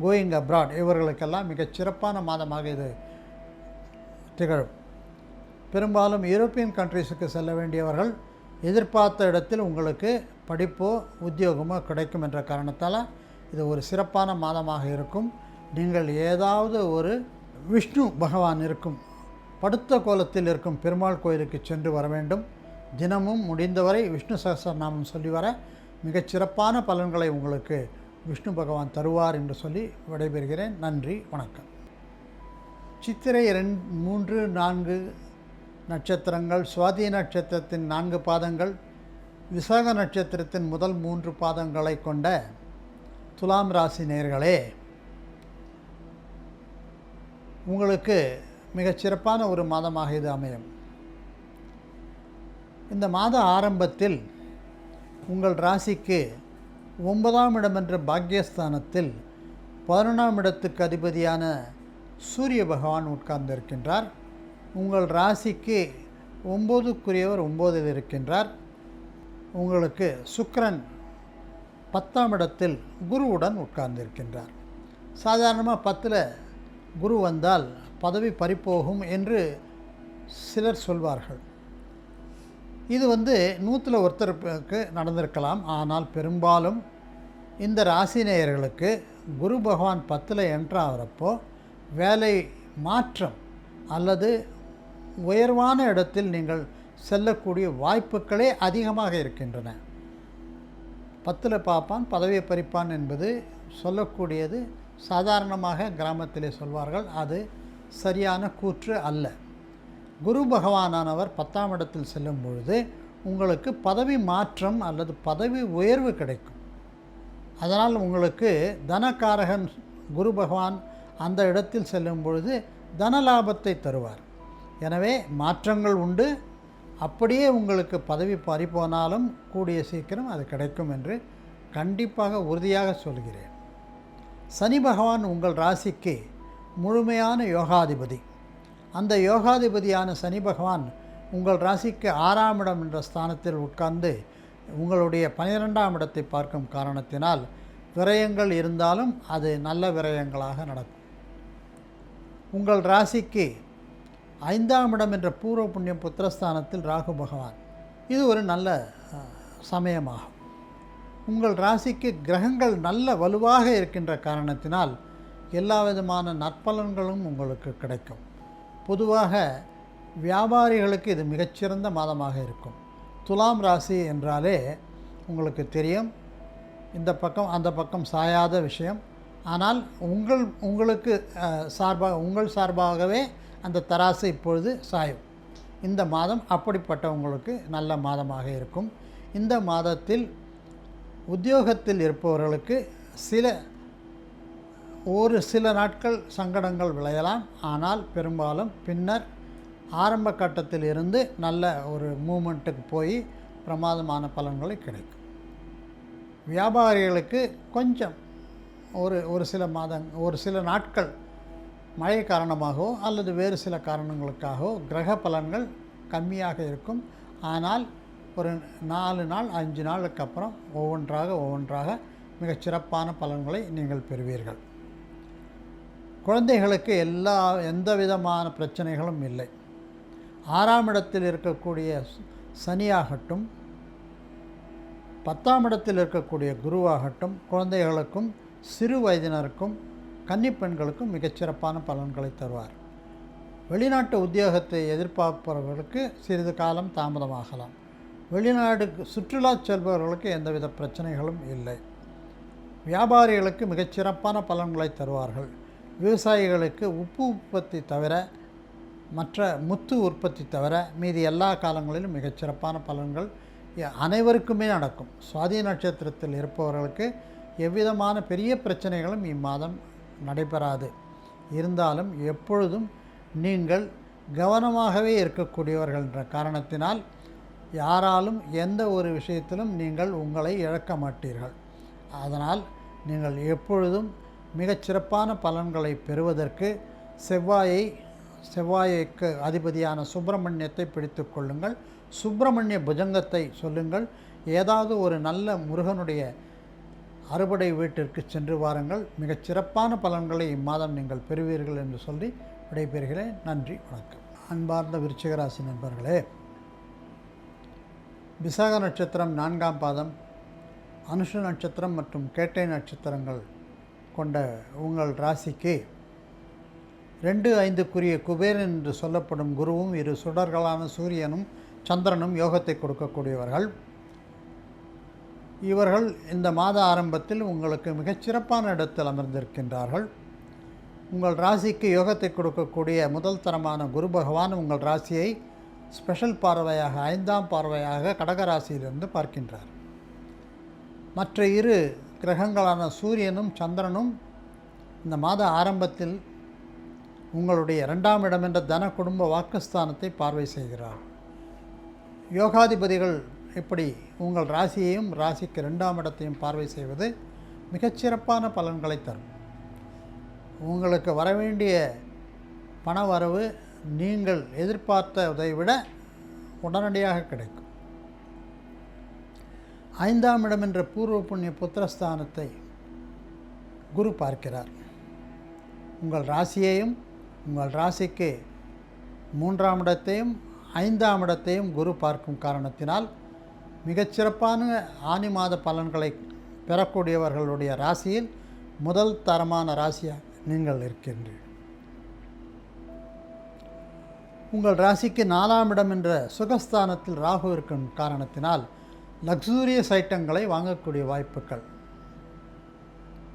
going abroad, இவர்களுக்கெல்லாம் மிகச் சிறப்பான மாதமாக இது திகழும். பெரும்பாலும் யூரோப்பியன் கண்ட்ரீஸுக்கு செல்ல வேண்டியவர்கள் எதிர்பார்த்த இடத்தில் உங்களுக்கு படிப்போ உத்தியோகமோ கிடைக்கும் என்ற காரணத்தால் இது ஒரு சிறப்பான மாதமாக இருக்கும். நீங்கள் ஏதாவது ஒரு விஷ்ணு பகவான் இருக்கும் படுத்த கோலத்தில் இருக்கும் பெருமாள் கோயிலுக்கு சென்று வர வேண்டும். தினமும் முடிந்தவரை விஷ்ணு சகஸ்ரநாமம் சொல்லி வர மிகச் சிறப்பான பலன்களை உங்களுக்கு விஷ்ணு பகவான் தருவார் என்று சொல்லி விடைபெறுகிறேன். நன்றி, வணக்கம். சித்திரை 2, 3, 4 நட்சத்திரங்கள், சுவாதி நட்சத்திரத்தின் 4 பாதங்கள், விசாக நட்சத்திரத்தின் முதல் 3 பாதங்களை கொண்ட துலாம் ராசி நேயர்களே, உங்களுக்கு மிகச் சிறப்பான ஒரு மாதமாக இது அமையும். இந்த மாத ஆரம்பத்தில் உங்கள் ராசிக்கு 9ஆம் இடம் என்ற பாக்யஸ்தானத்தில் 11ஆம் இடத்துக்கு அதிபதியான சூரிய பகவான் உட்கார்ந்திருக்கின்றார். உங்கள் ராசிக்கு 9க்குரியவர் 9இல் இருக்கின்றார். உங்களுக்கு சுக்கிரன் 10ஆம் இடத்தில் குருவுடன் உட்கார்ந்திருக்கின்றார். சாதாரணமாக 10ல் குரு வந்தால் பதவி பறிப்போகும் என்று சிலர் சொல்வார்கள். இது 100ல் ஒருத்தருக்கு நடந்திருக்கலாம். ஆனால் பெரும்பாலும் இந்த ராசிநேயர்களுக்கு குரு பகவான் 10ல் என்ட்ராகிறப்போ வேலை மாற்றம் அல்லது உயர்வான இடத்தில் நீங்கள் செல்லக்கூடிய வாய்ப்புகளே அதிகமாக இருக்கின்றன. 10ல் பார்ப்பான் பதவியை பறிப்பான் என்பது சொல்லக்கூடியது சாதாரணமாக கிராமத்திலே சொல்வார்கள். அது சரியான கூற்று அல்ல. குரு பகவானானவர் 10ஆம் இடத்தில் செல்லும் பொழுது உங்களுக்கு பதவி மாற்றம் அல்லது பதவி உயர்வு கிடைக்கும். அதனால் உங்களுக்கு தனகாரகன் குரு பகவான் அந்த இடத்தில் செல்லும் பொழுது தன லாபத்தை தருவார். எனவே மாற்றங்கள் உண்டு. அப்படியே உங்களுக்கு பதவி பறிப்போனாலும் கூடிய சீக்கிரம் அது கிடைக்கும் என்று கண்டிப்பாக உறுதியாக சொல்கிறேன். சனி பகவான் உங்கள் ராசிக்கு முழுமையான யோகாதிபதி. அந்த யோகாதிபதியான சனி பகவான் உங்கள் ராசிக்கு 6ஆம் இடம் என்ற ஸ்தானத்தில் உட்கார்ந்து உங்களுடைய 12ஆம் இடத்தை பார்க்கும் காரணத்தினால் விரயங்கள் இருந்தாலும் அது நல்ல விரயங்களாக நடக்கும். உங்கள் ராசிக்கு 5ஆம் இடம் என்ற பூர்வ புண்ணியம் புத்திரஸ்தானத்தில் ராகு பகவான். இது ஒரு நல்ல சமயமாகும். உங்கள் ராசிக்கு கிரகங்கள் நல்ல வலுவாக இருக்கின்ற காரணத்தினால் எல்லா விதமான நற்பலன்களும் உங்களுக்கு கிடைக்கும். பொதுவாக வியாபாரிகளுக்கு இது மிகச்சிறந்த மாதமாக இருக்கும். துலாம் ராசி என்றாலே உங்களுக்கு தெரியும், இந்த பக்கம் அந்த பக்கம் சாயாத விஷயம். ஆனால் உங்களுக்கு உங்கள் சார்பாகவே அந்த தராசு இப்பொழுது சாயும். இந்த மாதம் அப்படிப்பட்ட உங்களுக்கு நல்ல மாதமாக இருக்கும். இந்த மாதத்தில் உத்தியோகத்தில் இருப்பவர்களுக்கு சில ஒரு சில நாட்கள் சங்கடங்கள் விளையலாம், ஆனால் பெரும்பாலும் பின்னர் ஆரம்ப கட்டத்தில் இருந்து நல்ல ஒரு மூமெண்ட்டுக்கு போய் பிரமாதமான பலன்களை கிடைக்கும். வியாபாரிகளுக்கு கொஞ்சம் ஒரு சில நாட்கள் மழை காரணமாகவோ அல்லது வேறு சில காரணங்களுக்காகவோ கிரக பலன்கள் கம்மியாக இருக்கும். ஆனால் ஒரு 4 நாள் 5 நாளுக்கு அப்புறம் ஒவ்வொன்றாக மிகச்சிறப்பான பலன்களை நீங்கள் பெறுவீர்கள். குழந்தைகளுக்கு எந்த விதமான பிரச்சனைகளும் இல்லை. 6ஆம் இடத்தில் இருக்கக்கூடிய சனியாகட்டும், 10ஆம் இடத்தில் இருக்கக்கூடிய குருவாகட்டும், குழந்தைகளுக்கும் சிறு வயதினருக்கும் கன்னிப்பெண்களுக்கும் மிகச்சிறப்பான பலன்களை தருவார். வெளிநாட்டு உத்தியோகத்தை எதிர்பார்ப்பவர்களுக்கு சிறிது காலம் தாமதமாகலாம். வெளிநாடுக்கு சுற்றுலா செல்பவர்களுக்கு எந்தவித பிரச்சனைகளும் இல்லை. வியாபாரிகளுக்கு மிகச்சிறப்பான பலன்களை தருவார்கள். விவசாயிகளுக்கு உப்பு உற்பத்தி தவிர மற்ற முத்து உற்பத்தி தவிர மீதி எல்லா காலங்களிலும் மிகச்சிறப்பான பலன்கள் அனைவருக்குமே நடக்கும். சுவாதி நட்சத்திரத்தில் இருப்பவர்களுக்கு எவ்விதமான பெரிய பிரச்சனைகளும் இம்மாதம் நடைபெறாது. இருந்தாலும் எப்பொழுதும் நீங்கள் கவனமாகவே இருக்கக்கூடியவர்கள் என்ற காரணத்தினால் யாராலும் எந்த ஒரு விஷயத்திலும் நீங்கள் உங்களை இழக்க மாட்டீர்கள். அதனால் நீங்கள் எப்பொழுதும் மிகச்சிறப்பான பலன்களை பெறுவதற்கு செவ்வாய்க்கு அதிபதியான சுப்பிரமணியத்தை பிடித்து கொள்ளுங்கள். சுப்பிரமணிய புஜங்கத்தை சொல்லுங்கள். ஏதாவது ஒரு நல்ல முருகனுடைய அறுபடை வீட்டிற்கு சென்று வாருங்கள். மிகச்சிறப்பான பலன்களை இம்மாதம் நீங்கள் பெறுவீர்கள் என்று சொல்லி விடைபெறுகிறேன். நன்றி, வணக்கம். அன்பார்ந்த விருச்சிக ராசி நண்பர்களே, விசாக நட்சத்திரம் 4ஆம் பாதம், அனுஷ நட்சத்திரம் மற்றும் கேட்டை நட்சத்திரங்கள் கொண்ட உங்கள் ராசிக்கு 2-5க்குரிய குபேரன் என்று சொல்லப்படும் குருவும் 2 சுடர்களான சூரியனும் சந்திரனும் யோகத்தை கொடுக்கக்கூடியவர்கள். இவர்கள் இந்த மாத ஆரம்பத்தில் உங்களுக்கு மிகச்சிறப்பான இடத்தில் அமர்ந்திருக்கின்றார்கள். உங்கள் ராசிக்கு யோகத்தை கொடுக்கக்கூடிய முதல் தரமான குரு பகவான் உங்கள் ராசியை ஸ்பெஷல் பார்வையாக 5ஆம் பார்வையாக கடகராசியிலிருந்து பார்க்கின்றார். மற்ற 2 கிரகங்களான சூரியனும் சந்திரனும் இந்த மாத ஆரம்பத்தில் உங்களுடைய 2ஆம் இடம் என்ற தன குடும்ப வாக்குஸ்தானத்தை பார்வை செய்கிறார். யோகாதிபதிகள் இப்படி உங்கள் ராசியையும் ராசிக்கு 2ஆம் இடத்தையும் பார்வை செய்வது மிகச்சிறப்பான பலன்களை தரும். உங்களுக்கு வரவேண்டிய பண வரவு நீங்கள் எதிர்பார்த்ததை விட உடனடியாக கிடைக்கும். 5ஆம் இடம் என்ற பூர்வ புண்ணிய புத்திரஸ்தானத்தை குரு பார்க்கிறார். உங்கள் ராசியையும் உங்கள் ராசிக்கு 3ஆம் இடத்தையும் 5ஆம் இடத்தையும் குரு பார்க்கும் காரணத்தினால் மிகச்சிறப்பான ஆனி மாத பலன்களை பெறக்கூடியவர்களுடைய ராசியில் முதல் தரமான ராசியாக நீங்கள் இருக்கின்றீர்கள். உங்கள் ராசிக்கு 4ஆம் இடம் என்ற சுகஸ்தானத்தில் ராகு இருக்கும் காரணத்தினால் லக்ஸூரியஸ் ஐட்டங்களை வாங்கக்கூடிய வாய்ப்புகள்,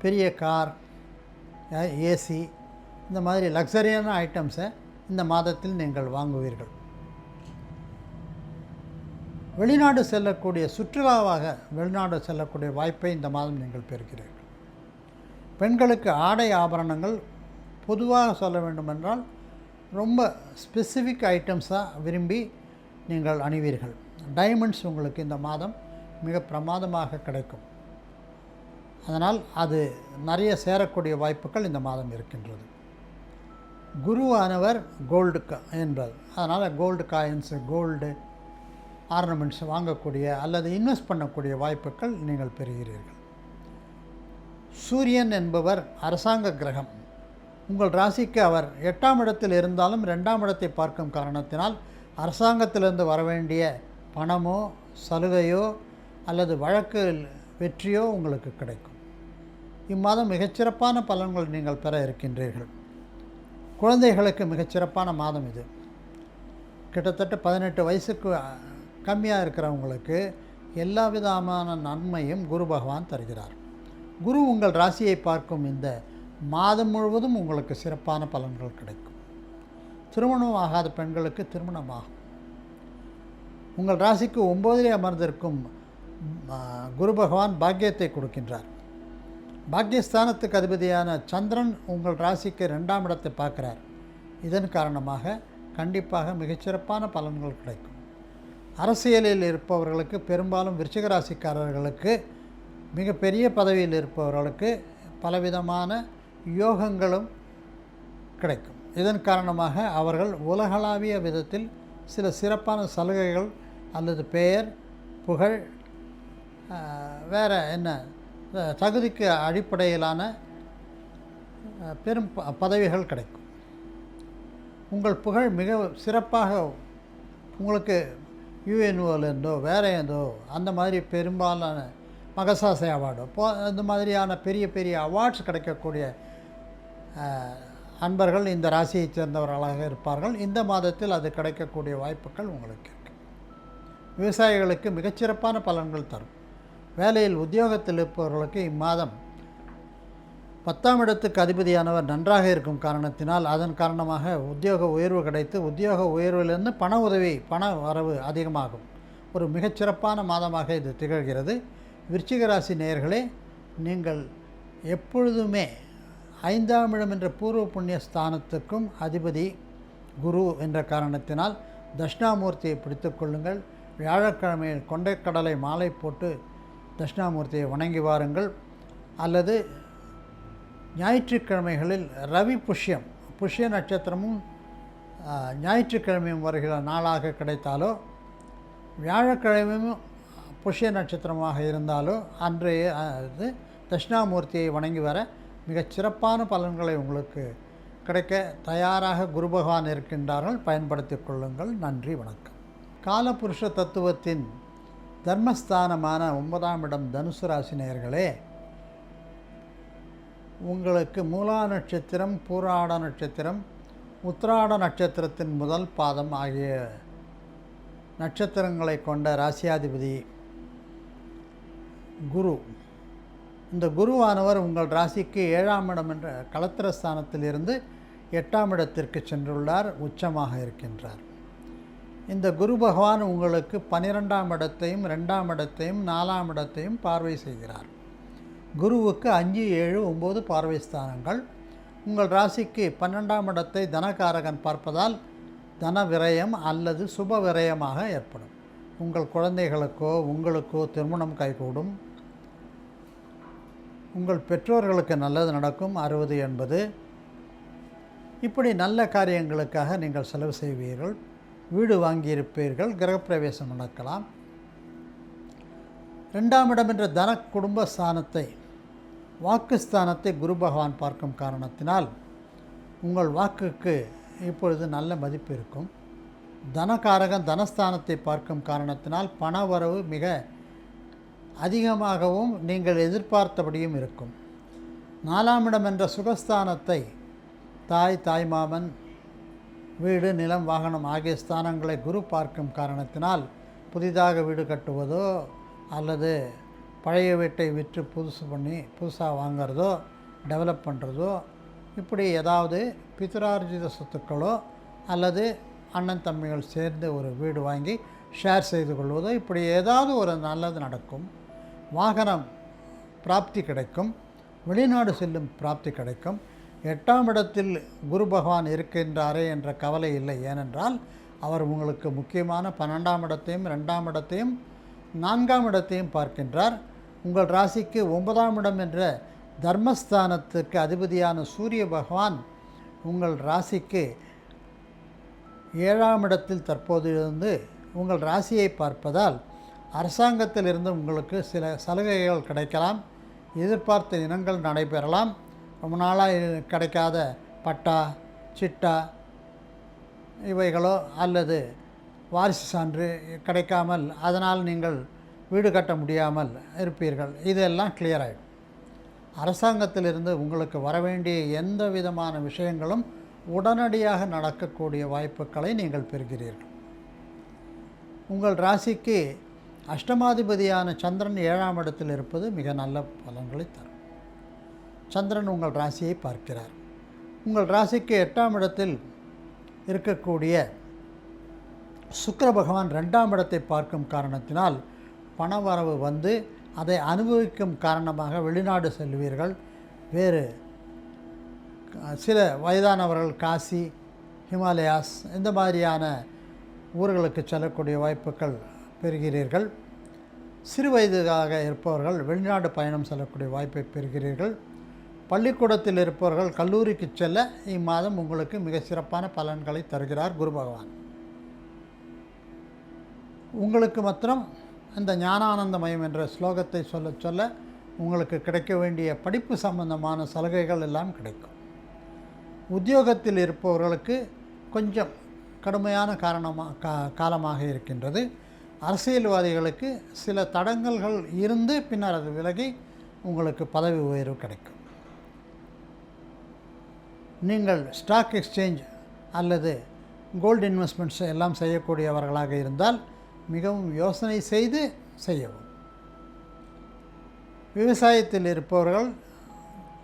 பெரிய கார், ஏசி, இந்த மாதிரி லக்ஸரியான ஐட்டம்ஸை இந்த மாதத்தில் நீங்கள் வாங்குவீர்கள். வெளிநாடு செல்லக்கூடிய சுற்றுலாவாக வெளிநாடு செல்லக்கூடிய வாய்ப்பை இந்த மாதம் நீங்கள் பெறுகிறீர்கள். பெண்களுக்கு ஆடை ஆபரணங்கள் பொதுவாக சொல்ல வேண்டுமென்றால் ரொம்ப ஸ்பெசிஃபிக் ஐட்டம்ஸாக விரும்பி நீங்கள் அணிவீர்கள். டைமண்ட்ஸ் உங்களுக்கு இந்த மாதம் மிக பிரமாதமாக கிடைக்கும். அதனால் அது நிறைய சேரக்கூடிய வாய்ப்புகள் இந்த மாதம் இருக்கின்றது. குருவானவர் கோல்டு என்பது, அதனால் கோல்டு காயின்ஸு, கோல்டு ஆர்னமெண்ட்ஸ் வாங்கக்கூடிய அல்லது இன்வெஸ்ட் பண்ணக்கூடிய வாய்ப்புகள் நீங்கள் பெறுகிறீர்கள். சூரியன் என்பவர் அரசாங்க கிரகம். உங்கள் ராசிக்கு அவர் 8ஆம் இடத்தில் இருந்தாலும் 2ஆம் இடத்தை பார்க்கும் காரணத்தினால் அரசாங்கத்திலிருந்து வரவேண்டிய பணமோ சலுகையோ அல்லது வழக்கு வெற்றியோ உங்களுக்கு கிடைக்கும். இம்மாதம் மிகச்சிறப்பான பலன்கள் நீங்கள் பெற இருக்கின்றீர்கள். குழந்தைகளுக்கு மிகச்சிறப்பான மாதம் இது. கிட்டத்தட்ட 18 வயசுக்கு கம்மியாக இருக்கிறவங்களுக்கு எல்லா விதமான நன்மையும் குரு பகவான் தருகிறார். குரு உங்கள் ராசியை பார்க்கும் இந்த மாதம் முழுவதும் உங்களுக்கு சிறப்பான பலன்கள் கிடைக்கும். திருமணம் ஆகாத பெண்களுக்கு திருமணமாகும். உங்கள் ராசிக்கு 9ல் அமர்ந்திருக்கும் குரு பகவான் பாக்கியத்தை கொடுக்கின்றார். பாக்கியஸ்தானத்துக்கு அதிபதியான சந்திரன் உங்கள் ராசிக்கு 2ஆம் இடத்தை பார்க்குறார். இதன் காரணமாக கண்டிப்பாக மிகச்சிறப்பான பலன்கள் கிடைக்கும். அரசியலில் இருப்பவர்களுக்கு, பெரும்பாலும் விருச்சிக ராசிக்காரர்களுக்கு, மிகப்பெரிய பதவியில் இருப்பவர்களுக்கு பலவிதமான யோகங்களும் கிடைக்கும். இதன் காரணமாக அவர்கள் உலகளாவிய விதத்தில் சில சிறப்பான சலுகைகள் அல்லது பெயர், புகழ், வேறு என்ன தகுதிக்கு அடிப்படையிலான பெரும் பதவிகள் கிடைக்கும். உங்கள் புகழ் மிக சிறப்பாக உங்களுக்கு யுஎன்ஓலேருந்தோ வேறு ஏதோ அந்த மாதிரி பெரும்பாலான மகசாசை அவார்டு இந்த மாதிரியான பெரிய பெரிய அவார்ட்ஸ் கிடைக்கக்கூடிய அன்பர்கள் இந்த ராசியைச் சேர்ந்தவர்களாக இருப்பார்கள். இந்த மாதத்தில் அது கிடைக்கக்கூடிய வாய்ப்புகள் உங்களுக்கு இருக்கு. விவசாயிகளுக்கு மிகச்சிறப்பான பலன்கள் தரும். வேலையில் உத்தியோகத்தில் இருப்பவர்களுக்கு இம்மாதம் 10ஆம் இடத்துக்கு அதிபதியானவர் நன்றாக இருக்கும் காரணத்தினால் அதன் காரணமாக உத்தியோக உயர்வு கிடைத்து உத்தியோக உயர்விலிருந்து பண வரவு அதிகமாகும். ஒரு மிகச்சிறப்பான மாதமாக இது திகழ்கிறது. விருச்சிக ராசி நேயர்களே, நீங்கள் எப்பொழுதுமே 5ஆம் இடம் என்ற பூர்வ புண்ணிய ஸ்தானத்துக்கும் அதிபதி குரு என்ற காரணத்தினால் தட்சிணாமூர்த்தியை பிடித்து கொள்ளுங்கள். வியாழக்கிழமையில் கொண்டைக்கடலை மாலை போட்டு தட்சிணாமூர்த்தியை வணங்கி வாருங்கள். அல்லது ஞாயிற்றுக்கிழமைகளில் ரவி புஷ்ய நட்சத்திரமும் ஞாயிற்றுக்கிழமையும் வருகிற நாளாக கிடைத்தாலோ, வியாழக்கிழமையும் புஷ்ய நட்சத்திரமாக இருந்தாலோ அன்றைய தட்சிணாமூர்த்தியை வணங்கி வர மிகச் சிறப்பான பலன்களை உங்களுக்கு கிடைக்க தயாராக குரு பகவான் இருக்கின்றார்கள். பயன்படுத்தி கொள்ளுங்கள். நன்றி, வணக்கம். காலபுருஷ தத்துவத்தின் தர்மஸ்தானமான 9ஆம் இடம் தனுசு ராசி நேயர்களே, உங்களுக்கு மூலா நட்சத்திரம், பூராட நட்சத்திரம், உத்திராட நட்சத்திரத்தின் முதல் பாதம் ஆகிய நட்சத்திரங்களை கொண்ட ராசியாதிபதி குரு. இந்த குருவானவர் உங்கள் ராசிக்கு 7ஆம் இடம் என்ற களத்திரஸ்தானத்திலிருந்து 8ஆம் இடத்திற்கு சென்றுள்ளார். உச்சமாக இருக்கின்றார். இந்த குரு பகவான் உங்களுக்கு 12ஆம் இடத்தையும் 2ஆம் இடத்தையும் 4ஆம் இடத்தையும் பார்வை செய்கிறார். குருவுக்கு 5, 7, 9 பார்வை ஸ்தானங்கள். உங்கள் ராசிக்கு 12ஆம் இடத்தை தனகாரகன் பார்ப்பதால் தன விரயம் அல்லது சுப விரயமாக ஏற்படும். உங்கள் குழந்தைகளுக்கோ உங்களுக்கோ திருமணம் கைகூடும். உங்கள் பெற்றோர்களுக்கு நல்லது நடக்கும். 60, 80 இப்படி நல்ல காரியங்களுக்காக நீங்கள் செலவு செய்வீர்கள். வீடு வாங்கியிருப்பீர்கள். கிரகப்பிரவேசம் நடக்கலாம். 2ஆம் இடம் என்ற தன குடும்பஸ்தானத்தை, வாக்குஸ்தானத்தை குரு பகவான் பார்க்கும் காரணத்தினால் உங்கள் வாக்குக்கு இப்பொழுது நல்ல மதிப்பு இருக்கும். தனகாரகன் தனஸ்தானத்தை பார்க்கும் காரணத்தினால் பண வரவு மிக அதிகமாகவும் நீங்கள் எதிர்பார்த்தபடியும் இருக்கும். 4ஆம் இடம் என்ற சுகஸ்தானத்தை தாய்மாமன், வீடு, நிலம், வாகனம் ஆகிய ஸ்தானங்களை குரு பார்க்கும் காரணத்தினால் புதிதாக வீடு கட்டுவதோ அல்லது பழைய வீட்டை விற்று புதுசாக வாங்கிறதோ, டெவலப் பண்ணுறதோ, இப்படி ஏதாவது பித்ரார்ஜித சொத்துக்களோ அல்லது அண்ணன் தம்பிகள் சேர்ந்து ஒரு வீடு வாங்கி ஷேர் செய்து கொள்வதோ, இப்படி ஏதாவது ஒரு நல்லது நடக்கும். வாகனம் பிராப்தி கிடைக்கும். வெளிநாடு செல்லும் பிராப்தி கிடைக்கும். 8ஆம் இடத்தில் குரு பகவான் இருக்கின்றாரே என்ற கவலை இல்லை. ஏனென்றால் அவர் உங்களுக்கு முக்கியமான 12ஆம் இடத்தையும் 2ஆம் இடத்தையும் 4ஆம் இடத்தையும் பார்க்கின்றார். உங்கள் ராசிக்கு 9ஆம் இடம் என்ற தர்மஸ்தானத்துக்கு அதிபதியான சூரிய பகவான் உங்கள் ராசிக்கு 7ஆம் இடத்தில் தற்போது இருந்து உங்கள் ராசியை பார்ப்பதால் அரசாங்கத்திலிருந்து உங்களுக்கு சில சலுகைகள் கிடைக்கலாம். எதிர்பார்த்த இனங்கள் நடைபெறலாம். ரொம்ப நாளாக கிடைக்காத பட்டா, சிட்டா இவைகளோ அல்லது வாரிசு சான்று கிடைக்காமல் அதனால் நீங்கள் வீடு கட்ட முடியாமல் இருப்பீர்கள். இதெல்லாம் கிளியர் ஆகிடும். அரசாங்கத்திலிருந்து உங்களுக்கு வரவேண்டிய எந்த விதமான விஷயங்களும் உடனடியாக நடக்கக்கூடிய வாய்ப்புகளை நீங்கள் பெறுகிறீர்கள். உங்கள் ராசிக்கு அஷ்டமாதிபதியான சந்திரன் 7ஆம் இடத்தில் இருப்பது மிக நல்ல பலன்களை தரும். சந்திரன் உங்கள் ராசியை பார்க்கிறார். உங்கள் ராசிக்கு 8ஆம் இடத்தில் இருக்கக்கூடிய சுக்கிர பகவான் 2ஆம் இடத்தை பார்க்கும் காரணத்தினால் பணவரவு வந்து அதை அனுபவிக்கும் காரணமாக வெளிநாடு செல்வீர்கள். வேறு சில வயதானவர்கள் காசி, ஹிமாலயாஸ் இந்த மாதிரியான ஊர்களுக்கு செல்லக்கூடிய வாய்ப்புகள் பெறுகிறீர்கள். சிறு வயதாக இருப்பவர்கள் வெளிநாடு பயணம் செல்லக்கூடிய வாய்ப்பை பெறுகிறீர்கள். பள்ளிக்கூடத்தில் இருப்பவர்கள் கல்லூரிக்கு செல்ல இம்மாதம் உங்களுக்கு மிக சிறப்பான பலன்களை தருகிறார் குரு பகவான். உங்களுக்கு மாத்திரம் இந்த ஞானானந்தமயம் என்ற ஸ்லோகத்தை சொல்ல சொல்ல உங்களுக்கு கிடைக்க வேண்டிய படிப்பு சம்பந்தமான சலுகைகள் எல்லாம் கிடைக்கும். உத்தியோகத்தில் இருப்பவர்களுக்கு கொஞ்சம் கடுமையான காலமாக இருக்கின்றது. அரசியல்வாதிகளுக்கு சில தடங்கல்கள் இருந்து பின்னர் அது விலகி உங்களுக்கு பதவி உயர்வு கிடைக்கும். நீங்கள் ஸ்டாக் எக்ஸ்சேஞ்ச் அல்லது கோல்டு இன்வெஸ்ட்மெண்ட்ஸ் எல்லாம் செய்யக்கூடியவர்களாக இருந்தால் மிகவும் யோசனை செய்து செய்யவும். விவசாயத்தில் இருப்பவர்கள்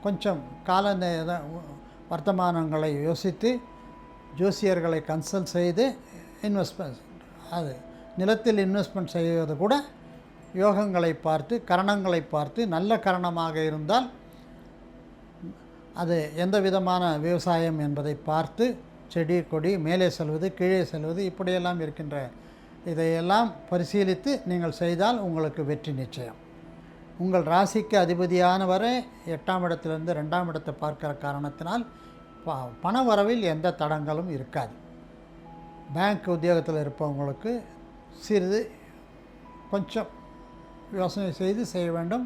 கொஞ்சம் கால வர்த்தமானங்களை யோசித்து ஜோசியர்களை கன்சல்ட் செய்து இன்வெஸ்ட்மெண்ட் அது நிலத்தில் இன்வெஸ்ட்மெண்ட் செய்வது கூட யோகங்களை பார்த்து கரணங்களை பார்த்து நல்ல கரணமாக இருந்தால் அது எந்த விதமான விவசாயம் என்பதை பார்த்து செடி கொடி மேலே செல்வது கீழே செல்வது இப்படியெல்லாம் இருக்கின்ற இதையெல்லாம் பரிசீலித்து நீங்கள் செய்தால் உங்களுக்கு வெற்றி நிச்சயம். உங்கள் ராசிக்கு அதிபதியானவரே 8ஆம் இடத்திலிருந்து 2ஆம் இடத்தை பார்க்கிற காரணத்தினால் பண வரவில் எந்த தடங்களும் இருக்காது. பேங்க் உத்தியோகத்தில் இருப்பவங்களுக்கு சிறிது கொஞ்சம் யோசனை செய்து செய்ய வேண்டும்.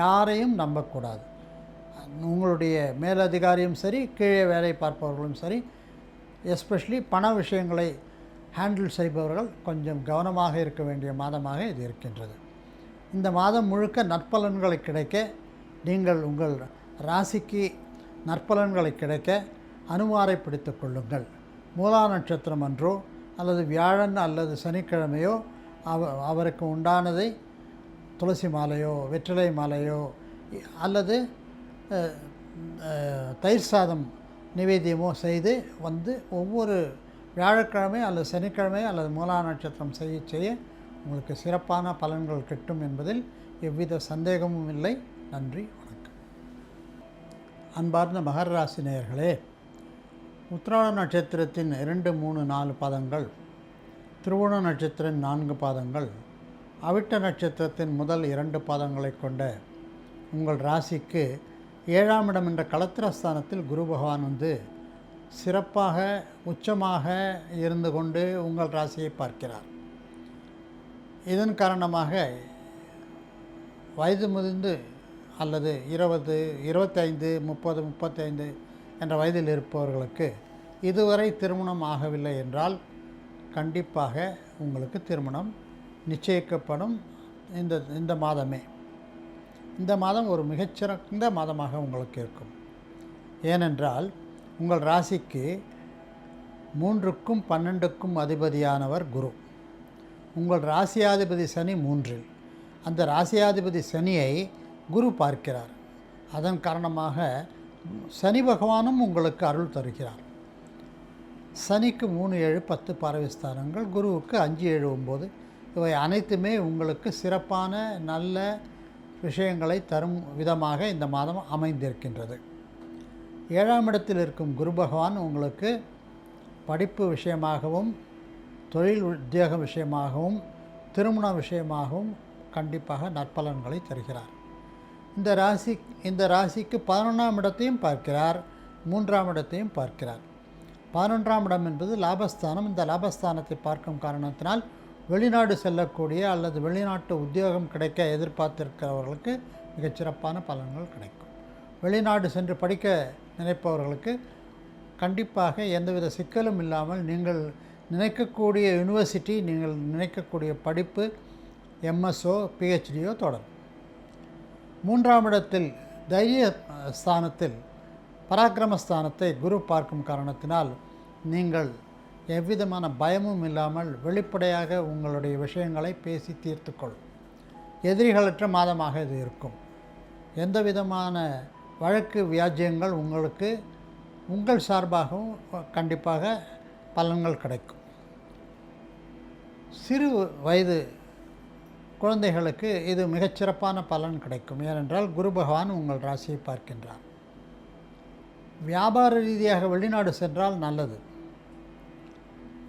யாரையும் நம்பக்கூடாது. உங்களுடைய மேலதிகாரியும் சரி கீழே வேலை பார்ப்பவர்களும் சரி, எஸ்பெஷலி பண விஷயங்களை ஹேண்டில் செய்பவர்கள் கொஞ்சம் கவனமாக இருக்க வேண்டிய மாதமாக இது இருக்கின்றது. இந்த மாதம் முழுக்க நற்பலன்களை கிடைக்க நீங்கள் உங்கள் ராசிக்கு நற்பலன்களை கிடைக்க அனுமாரை பிடித்து கொள்ளுங்கள். மூலா நட்சத்திரம் அன்றோ அல்லது வியாழன் அல்லது சனிக்கிழமையோ அவருக்கு உண்டானதை துளசி மாலையோ வெற்றிலை மாலையோ அல்லது தயிர் சாதம் நிவேத்தியமோ செய்து வந்து ஒவ்வொரு வியாழக்கிழமை அல்லது சனிக்கிழமை அல்லது மூலா நட்சத்திரம் செய்ய உங்களுக்கு சிறப்பான பலன்கள் கிட்டும் என்பதில் எவ்வித சந்தேகமும் இல்லை. நன்றி, வணக்கம். அன்பார்ந்த மகர ராசி நேயர்களே, உத்திராட நட்சத்திரத்தின் 2, 3, 4 பாதங்கள், திருவோண நட்சத்திரம் 4 பாதங்கள், அவிட்ட நட்சத்திரத்தின் முதல் 2 பாதங்களை கொண்ட உங்கள் ராசிக்கு 7ஆம் இடம் என்ற களத்திரஸ்தானத்தில் குரு பகவான் வந்து சிறப்பாக உச்சமாக இருந்து கொண்டு உங்கள் ராசியை பார்க்கிறார். இதன் காரணமாக வயது முதிர்ந்து அல்லது 20, 25, 30, 35 என்ற வயதில் இருப்பவர்களுக்கு இதுவரை திருமணம் ஆகவில்லை என்றால் கண்டிப்பாக உங்களுக்கு திருமணம் நிச்சயிக்கப்படும். இந்த மாதமே இந்த மாதம் ஒரு மிகச்சிறந்த மாதமாக உங்களுக்கு இருக்கும். ஏனென்றால் உங்கள் ராசிக்கு 3க்கும் 12க்கும் அதிபதியானவர் குரு. உங்கள் ராசியாதிபதி சனி 3இல். அந்த ராசியாதிபதி சனியை குரு பார்க்கிறார். அதன் காரணமாக சனி பகவானும் உங்களுக்கு அருள் தருகிறார். சனிக்கு 3, 7, 10 பார்வைஸ்தானங்கள், குருவுக்கு 5, 7, 9 இவை அனைத்துமே உங்களுக்கு சிறப்பான நல்ல விஷயங்களை தரும் விதமாக இந்த மாதம் அமைந்திருக்கின்றது. 7ஆம் இடத்தில் இருக்கும் குரு பகவான் உங்களுக்கு படிப்பு விஷயமாகவும் தொழில் உத்தியோக விஷயமாகவும் திருமண விஷயமாகவும் கண்டிப்பாக நற்பலன்களை தருகிறார். இந்த ராசிக்கு 11ஆம் இடத்தையும் பார்க்கிறார், 3ஆம் இடத்தையும் பார்க்கிறார். 11ஆம் இடம் என்பது லாபஸ்தானம். இந்த லாபஸ்தானத்தை பார்க்கும் காரணத்தினால் வெளிநாடு செல்லக்கூடிய அல்லது வெளிநாட்டு உத்தியோகம் கிடைக்க எதிர்பார்த்திருக்கிறவர்களுக்கு மிகச்சிறப்பான பலன்கள் கிடைக்கும். வெளிநாடு சென்று படிக்க நினைப்பவர்களுக்கு கண்டிப்பாக எந்தவித சிக்கலும் இல்லாமல் நீங்கள் நினைக்கக்கூடிய யூனிவர்சிட்டி, நீங்கள் நினைக்கக்கூடிய படிப்பு எம்எஸ்ஓ பிஹெச்டியோ தொடரும். 3ஆம் இடத்தில் தைரிய ஸ்தானத்தில் பராக்கிரமஸ்தானத்தை குரு பார்க்கும் காரணத்தினால் நீங்கள் எவ்விதமான பயமும் இல்லாமல் வெளிப்படையாக உங்களுடைய விஷயங்களை பேசி தீர்த்துக்கொள்ளும். எதிரிகளற்ற மாதமாக இது இருக்கும். எந்த விதமான வழக்கு வியாஜ்யங்கள் உங்களுக்கு உங்கள் சார்பாகவும் கண்டிப்பாக பலன்கள் கிடைக்கும். சிறு வயது குழந்தைகளுக்கு இது மிகச்சிறப்பான பலன் கிடைக்கும். ஏனென்றால் குரு பகவான் உங்கள் ராசியை பார்க்கின்றார். வியாபார ரீதியாக வெளிநாடு சென்றால் நல்லது.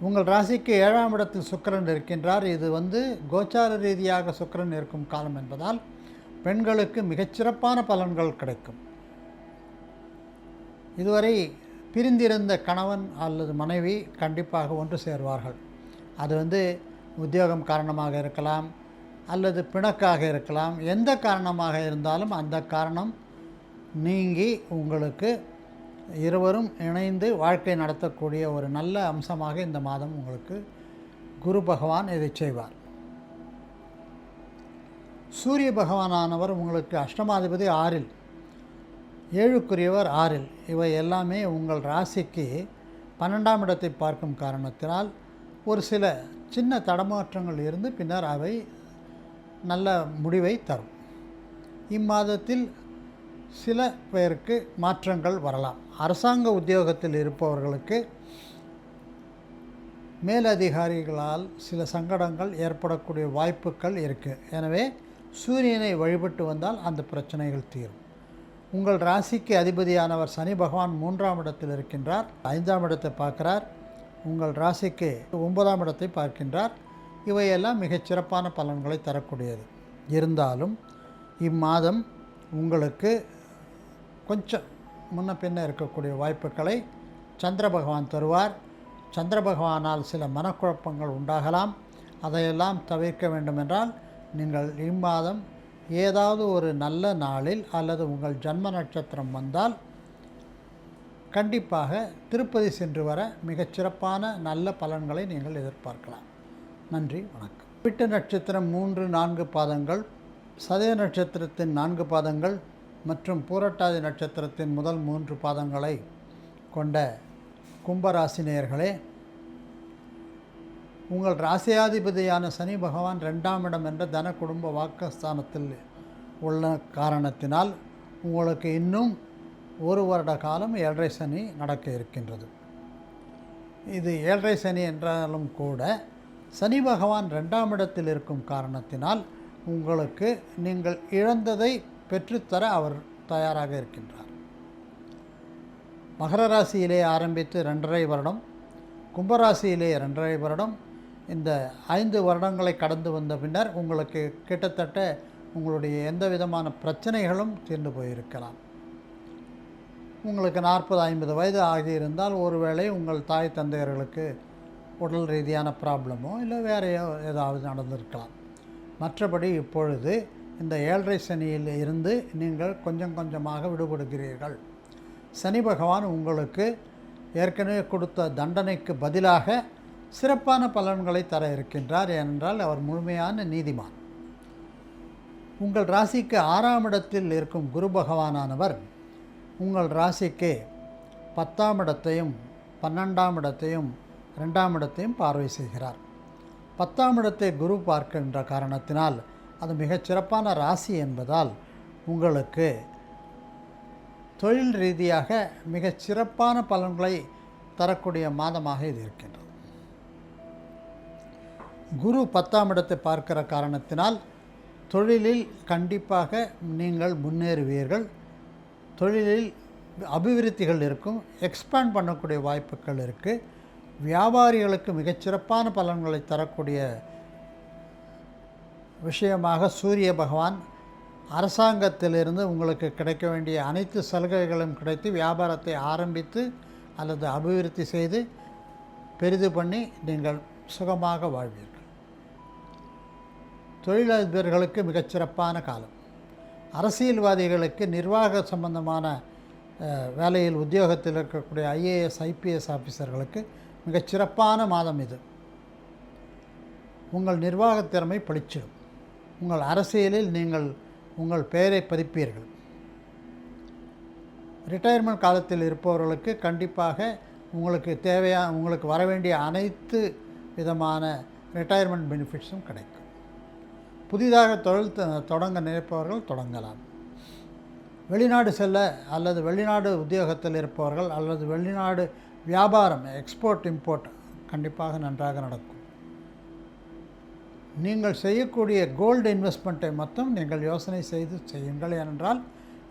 உங்கள் ராசிக்கு 7ஆம் இடத்தில் சுக்கிரன் இருக்கின்றார். இது கோச்சார ரீதியாக சுக்கிரன் இருக்கும் காலம் என்பதால் பெண்களுக்கு மிகச்சிறப்பான பலன்கள் கிடைக்கும். இதுவரை பிரிந்திருந்த கணவன் அல்லது மனைவி கண்டிப்பாக ஒன்று சேருவார்கள். அது உத்தியோகம் காரணமாக இருக்கலாம், அல்லது பிணக்காக இருக்கலாம். எந்த காரணமாக இருந்தாலும் அந்த காரணம் நீங்கி உங்களுக்கு இருவரும் இணைந்து வாழ்க்கை நடத்தக்கூடிய ஒரு நல்ல அம்சமாக இந்த மாதம் உங்களுக்கு குரு பகவான் இதை செய்வார். சூரிய பகவானானவர் உங்களுக்கு அஷ்டமாதிபதி 6இல், 7க்குரியவர் 6இல். இவை எல்லாமே உங்கள் ராசிக்கு 12ஆம் இடத்தை பார்க்கும் காரணத்தினால் ஒரு சில சின்ன தடமாற்றங்கள் இருந்து பின்னர் அவை நல்ல முடிவை தரும். இம்மாதத்தில் சில பேருக்கு மாற்றங்கள் வரலாம். அரசாங்க உத்தியோகத்தில் இருப்பவர்களுக்கு மேலதிகாரிகளால் சில சங்கடங்கள் ஏற்படக்கூடிய வாய்ப்புகள் இருக்குது. எனவே சூரியனை வழிபட்டு வந்தால் அந்த பிரச்சனைகள் தீரும். உங்கள் ராசிக்கு அதிபதியானவர் சனி பகவான் 3ஆம் இடத்தில் இருக்கின்றார். 5ஆம் இடத்தை பார்க்கிறார். உங்கள் ராசிக்கு 9ஆம் இடத்தை பார்க்கின்றார். இவையெல்லாம் மிகச்சிறப்பான பலன்களை தரக்கூடியது. இருந்தாலும் இம்மாதம் உங்களுக்கு கொஞ்சம் முன்ன பின்ன இருக்கக்கூடிய வாய்ப்புகளை சந்திர பகவான் தருவார். சந்திர பகவானால் சில மனக்குழப்பங்கள் உண்டாகலாம். அதையெல்லாம் தவிர்க்க வேண்டுமென்றால் நீங்கள் இம்மாதம் ஏதாவது ஒரு நல்ல நாளில் அல்லது உங்கள் ஜன்ம நட்சத்திரம் வந்தால் கண்டிப்பாக திருப்பதி சென்று வர மிகச்சிறப்பான நல்ல பலன்களை நீங்கள் எதிர்பார்க்கலாம். நன்றி, வணக்கம். விட்டு நட்சத்திரம் 3, 4 பாதங்கள், சதய நட்சத்திரத்தின் 4 பாதங்கள் மற்றும் பூரட்டாதி நட்சத்திரத்தின் முதல் 3 பாதங்களை கொண்ட கும்பராசினியர்களே, உங்கள் ராசியாதிபதியான சனி பகவான் 2ஆம் இடம் என்ற தன குடும்ப வாக்குஸ்தானத்தில் உள்ள காரணத்தினால் உங்களுக்கு இன்னும் 1 வருட காலம் 7.5 சனி நடக்க இருக்கின்றது. இது 7.5 சனி என்றாலும் கூட சனி பகவான் 2ஆம் இடத்தில் இருக்கும் காரணத்தினால் உங்களுக்கு நீங்கள் இழந்ததை பெற்றுத்தர அவர் தயாராக இருக்கின்றார். மகர ராசியிலே ஆரம்பித்து 2.5 வருடம், கும்பராசியிலே 2.5 வருடம், இந்த 5 வருடங்களை கடந்து வந்த பின்னர் உங்களுக்கு கிட்டத்தட்ட உங்களுடைய எந்த விதமான பிரச்சனைகளும் தீர்ந்து போயிருக்கலாம். உங்களுக்கு 40-50 வயது ஆகியிருந்தால் ஒருவேளை உங்கள் தாய் தந்தையர்களுக்கு உடல் ரீதியான ப்ராப்ளமோ இல்லை வேறு ஏதாவது நடந்திருக்கலாம். மற்றபடி இப்பொழுது இந்த 7.5 சனியில் இருந்து நீங்கள் கொஞ்சம் கொஞ்சமாக விடுபடுகிறீர்கள். சனி பகவான் உங்களுக்கு ஏற்கனவே கொடுத்த தண்டனைக்கு பதிலாக சிறப்பான பலன்களை தர இருக்கின்றார். ஏனென்றால் அவர் முழுமையான நீதிமான். உங்கள் ராசிக்கு 6ஆம் இடத்தில் இருக்கும் குரு பகவானானவர் உங்கள் ராசிக்கு 10ஆம் இடத்தையும் 12ஆம் இடத்தையும் 2ஆம் இடத்தையும் பார்வை செய்கிறார். 10ஆம் இடத்தை குரு பார்க்கின்ற காரணத்தினால் அது மிகச்சிறப்பான ராசி என்பதால் உங்களுக்கு தொழில் ரீதியாக மிகச்சிறப்பான பலன்களை தரக்கூடிய மாதமாக இது இருக்கின்றது. குரு 10ஆம் இடத்தை பார்க்கிற காரணத்தினால் தொழிலில் கண்டிப்பாக நீங்கள் முன்னேறுவீர்கள். தொழிலில் அபிவிருத்திகள் இருக்கும், எக்ஸ்பேண்ட் பண்ணக்கூடிய வாய்ப்புகள் இருக்குது. வியாபாரிகளுக்கு மிகச்சிறப்பான பலன்களை தரக்கூடிய விஷயமாக சூரிய பகவான் அரசாங்கத்திலிருந்து உங்களுக்கு கிடைக்க வேண்டிய அனைத்து சலுகைகளும் கிடைத்து வியாபாரத்தை ஆரம்பித்து அல்லது அபிவிருத்தி செய்து பெரிது பண்ணி நீங்கள் சுகமாக வாழ்வீர்கள். தொழிலதிபர்களுக்கு மிகச்சிறப்பான காலம். அரசியல்வாதிகளுக்கு நிர்வாக சம்பந்தமான வேலையில் உத்தியோகத்தில் இருக்கக்கூடிய IAS IPS ஆஃபீஸர்களுக்கு மிகச்சிறப்பான மாதம் இது. உங்கள் நிர்வாகத் திறமை பளிச்சிடும். உங்கள் அரசியலில் நீங்கள் உங்கள் பெயரை பதிப்பீர்கள். ரிட்டையர்மெண்ட் காலத்தில் இருப்பவர்களுக்கு கண்டிப்பாக உங்களுக்கு வர வேண்டிய அனைத்து விதமான ரிட்டையர்மெண்ட் பெனிஃபிட்ஸும் கிடைக்கும். புதிதாக தொழில் தொடங்க நினைப்பவர்கள் தொடங்கலாம். வெளிநாடு செல்ல அல்லது வெளிநாடு உத்தியோகத்தில் இருப்பவர்கள் அல்லது வெளிநாடு வியாபாரம் எக்ஸ்போர்ட் இம்போர்ட் கண்டிப்பாக நன்றாக நடக்கும். நீங்கள் செய்யக்கூடிய கோல்டு இன்வெஸ்ட்மெண்ட்டை மட்டும் நீங்கள் யோசனை செய்து செய்யுங்கள். ஏனென்றால்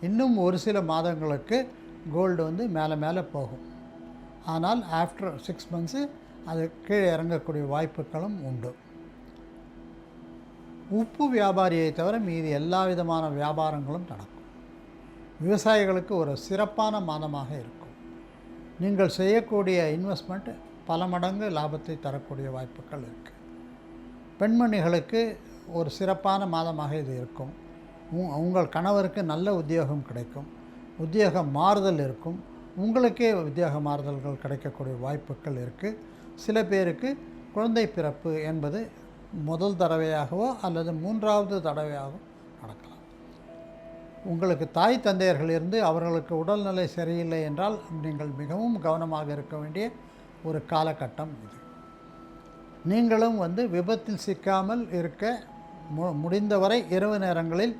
இன்னும் ஒரு சில மாதங்களுக்கு கோல்டு வந்து மேலே மேலே போகும். ஆனால் ஆஃப்டர் 6 மந்த்ஸு அது கீழே இறங்கக்கூடிய வாய்ப்புகளும் உண்டு. உப்பு வியாபாரியை தவிர மீதி எல்லா விதமான வியாபாரங்களும் நடக்கும். விவசாயிகளுக்கு ஒரு சிறப்பான மாதமாக இருக்கும். நீங்கள் செய்யக்கூடிய இன்வெஸ்ட்மெண்ட் பல மடங்கு லாபத்தை தரக்கூடிய வாய்ப்புகள் இருக்குது. பெண்மணிகளுக்கு ஒரு சிறப்பான மாதமாக இது இருக்கும். உங்கள் கணவருக்கு நல்ல உத்தியோகம் கிடைக்கும். உத்தியோக மாறுதல் இருக்கும். உங்களுக்கே உத்தியோக மாறுதல்கள் கிடைக்கக்கூடிய வாய்ப்புகள் இருக்குது. சில பேருக்கு குழந்தை பிறப்பு என்பது முதல் தடவையாகவோ அல்லது 3வது தடவையாகவோ நடக்கலாம். உங்களுக்கு தாய் தந்தையர்களிருந்து அவர்களுக்கு உடல்நிலை சரியில்லை என்றால் நீங்கள் மிகவும் கவனமாக இருக்க வேண்டிய ஒரு காலகட்டம் இது. நீங்களும் வந்து விபத்தில் சிக்காமல் இருக்க முடிந்தவரை இரவு நேரங்களில்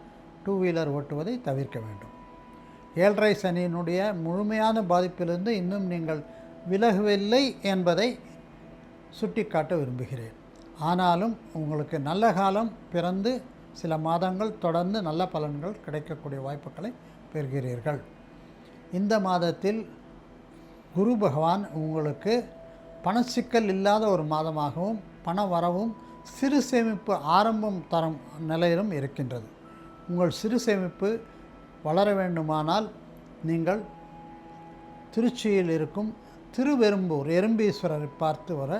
2 வீலர் ஓட்டுவதை தவிர்க்க வேண்டும். 7.5 சனியினுடைய முழுமையான பாதிப்பிலிருந்து இன்னும் நீங்கள் விலகவில்லை என்பதை சுட்டிக்காட்ட விரும்புகிறேன். ஆனாலும் உங்களுக்கு நல்ல காலம் பிறந்து சில மாதங்கள் தொடர்ந்து நல்ல பலன்கள் கிடைக்கக்கூடிய வாய்ப்புகளை பெறுகிறீர்கள். இந்த மாதத்தில் குரு பகவான் உங்களுக்கு பணச்சிக்கல் இல்லாத ஒரு மாதமாகவும் பண வரவும் சிறு சேமிப்பு ஆரம்பம் தரும் நிலையிலும் இருக்கின்றது. உங்கள் சிறு சேமிப்பு வளர வேண்டுமானால் நீங்கள் திருச்சியில் இருக்கும் திருவெரும்பூர் எறும்பீஸ்வரரை பார்த்து வர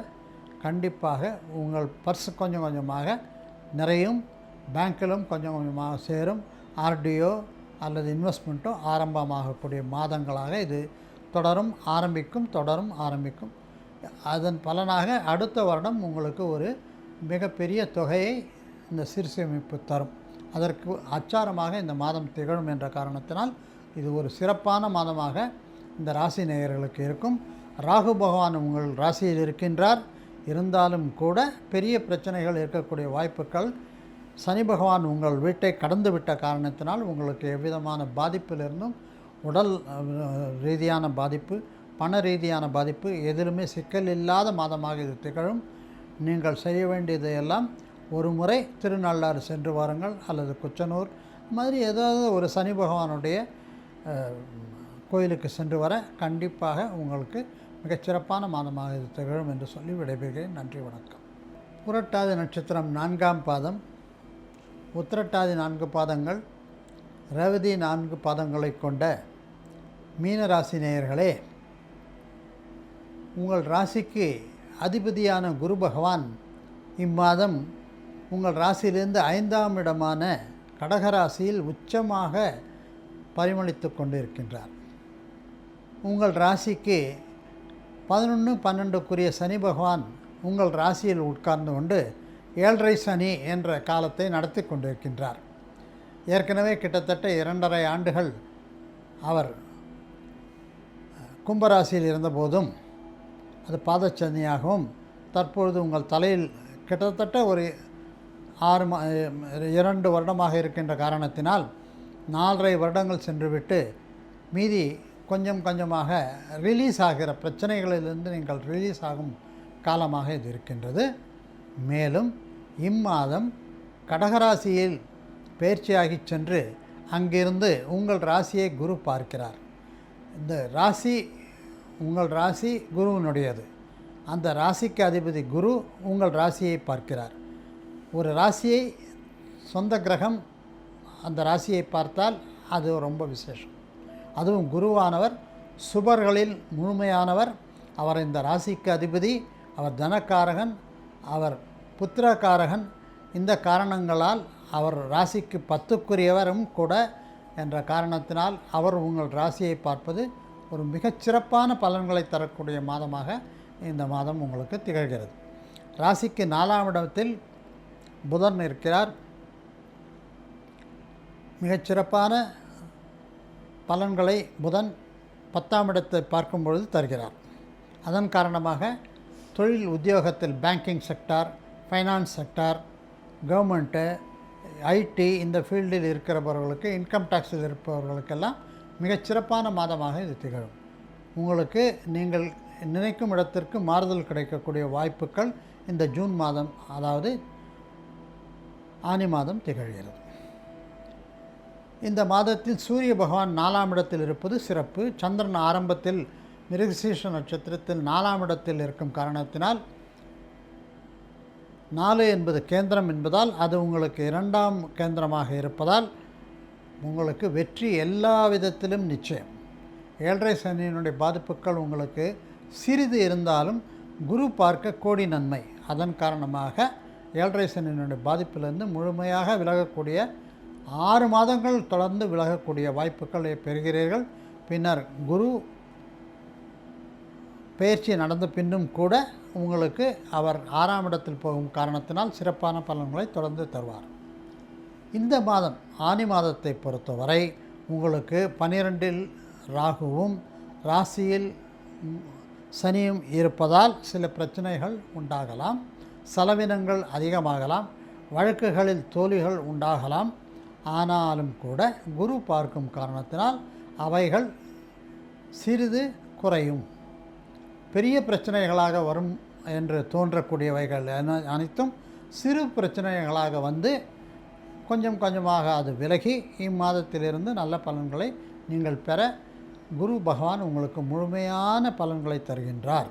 கண்டிப்பாக உங்கள் பர்ஸ் கொஞ்சம் கொஞ்சமாக நிறையும். பேங்கிலும் கொஞ்சம் கொஞ்சமாக சேரும். ஆர்டிஓ அல்லது இன்வெஸ்ட்மெண்ட்டோ ஆரம்பமாகக்கூடிய மாதங்களாக இது ஆரம்பிக்கும். அதன் பலனாக அடுத்த வருடம் உங்களுக்கு ஒரு மிகப்பெரிய தொகையை இந்த சிறுசேமிப்பு தரும். அதற்கு அச்சாரமாக இந்த மாதம் திகழும் என்ற காரணத்தினால் இது ஒரு சிறப்பான மாதமாக இந்த ராசி நேயர்களுக்கு இருக்கும். ராகு பகவான் உங்கள் ராசியில் இருக்கின்றார். இருந்தாலும் கூட பெரிய பிரச்சனைகள் இருக்கக்கூடிய வாய்ப்புகள். சனி பகவான் உங்கள் வீட்டை கடந்து விட்ட காரணத்தினால் உங்களுக்கு எவ்விதமான பாதிப்பிலிருந்தும் உடல் ரீதியான பாதிப்பு, பண ரீதியான பாதிப்பு எதிலுமே சிக்கல் இல்லாத மாதமாக இது திகழும். நீங்கள் செய்ய வேண்டியதையெல்லாம் ஒரு முறை திருநள்ளாறு சென்று வாருங்கள் அல்லது குச்சனூர் மாதிரி ஏதாவது ஒரு சனி பகவானுடைய கோயிலுக்கு சென்று வர கண்டிப்பாக உங்களுக்கு மிகச்சிறப்பான மாதமாக இது திகழும் என்று சொல்லி விடைபெறுகிறேன். நன்றி, வணக்கம். புரட்டாதி நட்சத்திரம் 4ஆம் பாதம், உத்திரட்டாதி 4 பாதங்கள், ரேவதி 4 பாதங்களை கொண்ட மீனராசி நேயர்களே, உங்கள் ராசிக்கு அதிபதியான குரு பகவான் இம்மாதம் உங்கள் ராசியிலிருந்து 5ஆம் இடமான கடகராசியில் உச்சமாக பரிமளித்து கொண்டிருக்கின்றார். உங்கள் ராசிக்கு 11-12க்குரிய சனி பகவான் உங்கள் ராசியில் உட்கார்ந்து கொண்டு 7.5 சனி என்ற காலத்தை நடத்தி கொண்டிருக்கின்றார். ஏற்கனவே கிட்டத்தட்ட 2.5 ஆண்டுகள் அவர் கும்பராசியில் இருந்தபோதும் அது பாதச்சனியாகவும், தற்பொழுது உங்கள் தலையில் கிட்டத்தட்ட ஒரு 2 வருடமாக இருக்கின்ற காரணத்தினால் 4.5 வருடங்கள் சென்றுவிட்டு மீதி கொஞ்சம் கொஞ்சமாக ரிலீஸ் ஆகிற பிரச்சனைகளிலிருந்து நீங்கள் ரிலீஸ் ஆகும் காலமாக இது இருக்கின்றது. மேலும் இம்மாதம் கடகராசியில் பயிற்சியாகி சென்று அங்கிருந்து உங்கள் ராசியை குரு பார்க்கிறார். இந்த ராசி உங்கள் ராசி குருவினுடையது. அந்த ராசிக்கு அதிபதி குரு உங்கள் ராசியை பார்க்கிறார். ஒரு ராசியை சொந்த கிரகம் அந்த ராசியை பார்த்தால் அது ரொம்ப விசேஷம். அதுவும் குருவானவர் சுபர்களில் முழுமையானவர். அவர் இந்த ராசிக்கு அதிபதி, அவர் தனக்காரகன், அவர் புத்திரக்காரகன். இந்த காரணங்களால் அவர் ராசிக்கு 10க்குரியவரும் கூட என்ற காரணத்தினால் அவர் உங்கள் ராசியை பார்ப்பது ஒரு மிகச்சிறப்பான பலன்களை தரக்கூடிய மாதமாக இந்த மாதம் உங்களுக்கு திகழ்கிறது. ராசிக்கு 4ஆம் இடத்தில் புதன் இருக்கிறார். மிகச்சிறப்பான பலன்களை புதன் 10ஆம் இடத்தை பார்க்கும் பொழுது தருகிறார். அதன் காரணமாக தொழில் உத்தியோகத்தில் banking sector, finance sector, government, IT இந்த ஃபீல்டில் இருக்கிறவர்களுக்கு, இன்கம் டேக்ஸில் இருப்பவர்களுக்கெல்லாம் மிகச்சிறப்பான மாதமாக இது திகழும். உங்களுக்கு நீங்கள் நினைக்கும் இடத்திற்கு மாறுதல் கிடைக்கக்கூடிய வாய்ப்புகள் இந்த ஜூன் மாதம், அதாவது ஆனி மாதம் திகழ்கிறது. இந்த மாதத்தில் சூரிய பகவான் 4ஆம் இடத்தில் இருப்பது சிறப்பு. சந்திரன் ஆரம்பத்தில் மிருகசீர்ஷ நட்சத்திரத்தில் 4ஆம் இடத்தில் இருக்கும் காரணத்தினால் 4 என்பது கேந்திரம் என்பதால் அது உங்களுக்கு 2ஆம் கேந்திரமாக இருப்பதால் உங்களுக்கு வெற்றி எல்லா விதத்திலும் நிச்சயம். 7.5 சனியினுடைய பாதிப்புகள் உங்களுக்கு சிறிது இருந்தாலும் குரு பார்க்க கோடி நன்மை. அதன் காரணமாக 7.5 சனியினுடைய பாதிப்பிலிருந்து முழுமையாக விலகக்கூடிய 6 மாதங்கள் தொடர்ந்து விலகக்கூடிய வாய்ப்புகளை பெறுகிறீர்கள். பின்னர் குரு பயிற்சி நடந்த பின்னும் கூட உங்களுக்கு அவர் 6ஆம் இடத்தில் போகும் காரணத்தினால் சிறப்பான பலன்களை தொடர்ந்து தருவார். இந்த மாதம் ஆனி மாதத்தை பொறுத்தவரை உங்களுக்கு 12இல் ராகுவும் ராசியில் சனியும் இருப்பதால் சில பிரச்சனைகள் உண்டாகலாம், செலவினங்கள் அதிகமாகலாம், வழக்குகளில் தோல்விகள் உண்டாகலாம். ஆனாலும் கூட குரு பார்க்கும் காரணத்தினால் அவைகள் சிறிது குறையும். பெரிய பிரச்சனைகளாக வரும் என்று தோன்றக்கூடியவைகள் அனைத்தும் சிறு பிரச்சனைகளாக வந்து கொஞ்சம் கொஞ்சமாக அது விலகி இம்மாதத்திலிருந்து நல்ல பலன்களை நீங்கள் பெற குரு பகவான் உங்களுக்கு முழுமையான பலன்களை தருகின்றார்.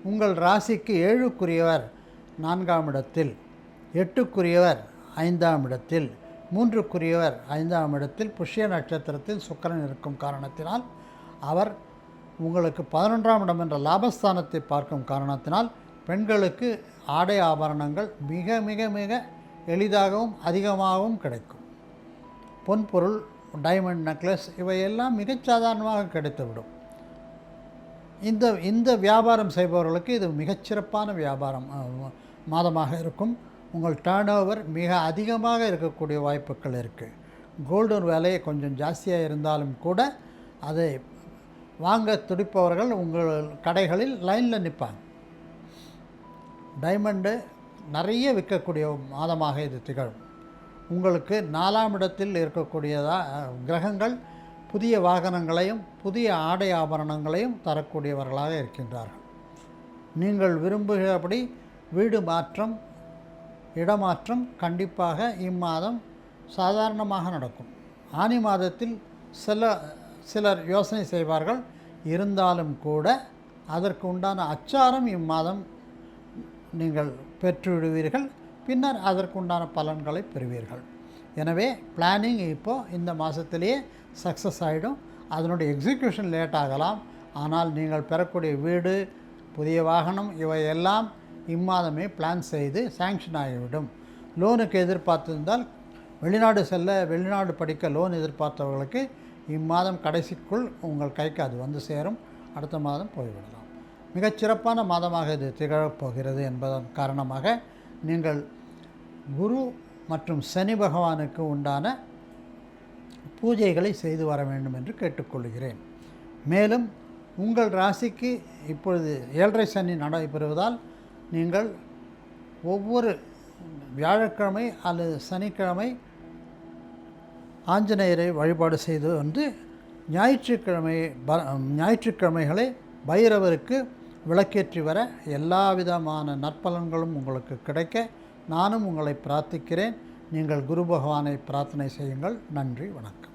உங்கள் ராசிக்கு 7க்குரியவர் 4ஆம் இடத்தில், 8க்குரியவர் 5ஆம் இடத்தில், 3க்குரியவர் 5ஆம் இடத்தில் புஷ்ய நட்சத்திரத்தில் சுக்கிரன் இருக்கும் காரணத்தினால் அவர் உங்களுக்கு 11ஆம் இடம் என்ற லாபஸ்தானத்தை பார்க்கும் காரணத்தினால் பெண்களுக்கு ஆடை ஆபரணங்கள் மிக மிக மிக எளிதாகவும் அதிகமாகவும் கிடைக்கும். பொன்பொருள், டைமண்ட் நெக்லஸ் இவையெல்லாம் மிகச்சாதாரணமாக கிடைத்துவிடும். இந்த வியாபாரம் செய்பவர்களுக்கு இது மிகச்சிறப்பான வியாபாரம் மாதமாக இருக்கும். உங்கள் டர்ன் ஓவர் மிக அதிகமாக இருக்கக்கூடிய வாய்ப்புகள் இருக்குது. கோல்டு விலை கொஞ்சம் ஜாஸ்தியாக இருந்தாலும் கூட அதை வாங்க துடிப்பவர்கள் உங்கள் கடைகளில் லைனில் நிற்பாங்க. டைமண்டு நிறைய விற்கக்கூடிய மாதமாக இது திகழும். உங்களுக்கு 4ஆம் இடத்தில் கிரகங்கள் புதிய வாகனங்களையும் புதிய ஆடை ஆபரணங்களையும் தரக்கூடியவர்களாக இருக்கின்றார்கள். நீங்கள் விரும்புகிறபடி வீடு மாற்றம், இடமாற்றம் கண்டிப்பாக இம்மாதம் சாதாரணமாக நடக்கும். ஆனி மாதத்தில் சிலர் யோசனை செய்வார்கள். இருந்தாலும் கூட அதற்கு உண்டான அச்சாரம் இம்மாதம் நீங்கள் பெற்றுவிடுவீர்கள். பின்னர் அதற்குண்டான பலன்களை பெறுவீர்கள். எனவே பிளானிங் இப்போது இந்த மாதத்திலேயே சக்ஸஸ் ஆகிடும். அதனுடைய எக்ஸிக்யூஷன் லேட் ஆகலாம். ஆனால் நீங்கள் பெறக்கூடிய வீடு, புதிய வாகனம் இவையெல்லாம் இம்மாதமே பிளான் செய்து சாங்ஷன் ஆகிவிடும். லோனுக்கு எதிர்பார்த்திருந்தால் வெளிநாடு செல்ல, வெளிநாடு படிக்க லோன் எதிர்பார்த்தவர்களுக்கு இம்மாதம் கடைசிக்குள் உங்கள் கைக்கு அது வந்து சேரும். அடுத்த மாதம் போய்விடலாம். மிகச்சிறப்பான மாதமாக இது திகழப்போகிறது என்பதன் காரணமாக நீங்கள் குரு மற்றும் சனி பகவானுக்கு உண்டான பூஜைகளை செய்து வர வேண்டும் என்று கேட்டுக்கொள்கிறேன். மேலும் உங்கள் ராசிக்கு இப்பொழுது 7.5 சனி நடைபெறுவதால் நீங்கள் ஒவ்வொரு வியாழக்கிழமை அல்லது சனிக்கிழமை ஆஞ்சநேயரை வழிபாடு செய்து வந்து ஞாயிற்றுக்கிழமைகளை பைரவருக்கு விளக்கேற்றி வர எல்லா விதமான நற்பலன்களும் உங்களுக்கு கிடைக்க நானும் உங்களை பிரார்த்திக்கிறேன். நீங்கள் குரு பகவானை பிரார்த்தனை செய்யுங்கள். நன்றி, வணக்கம்.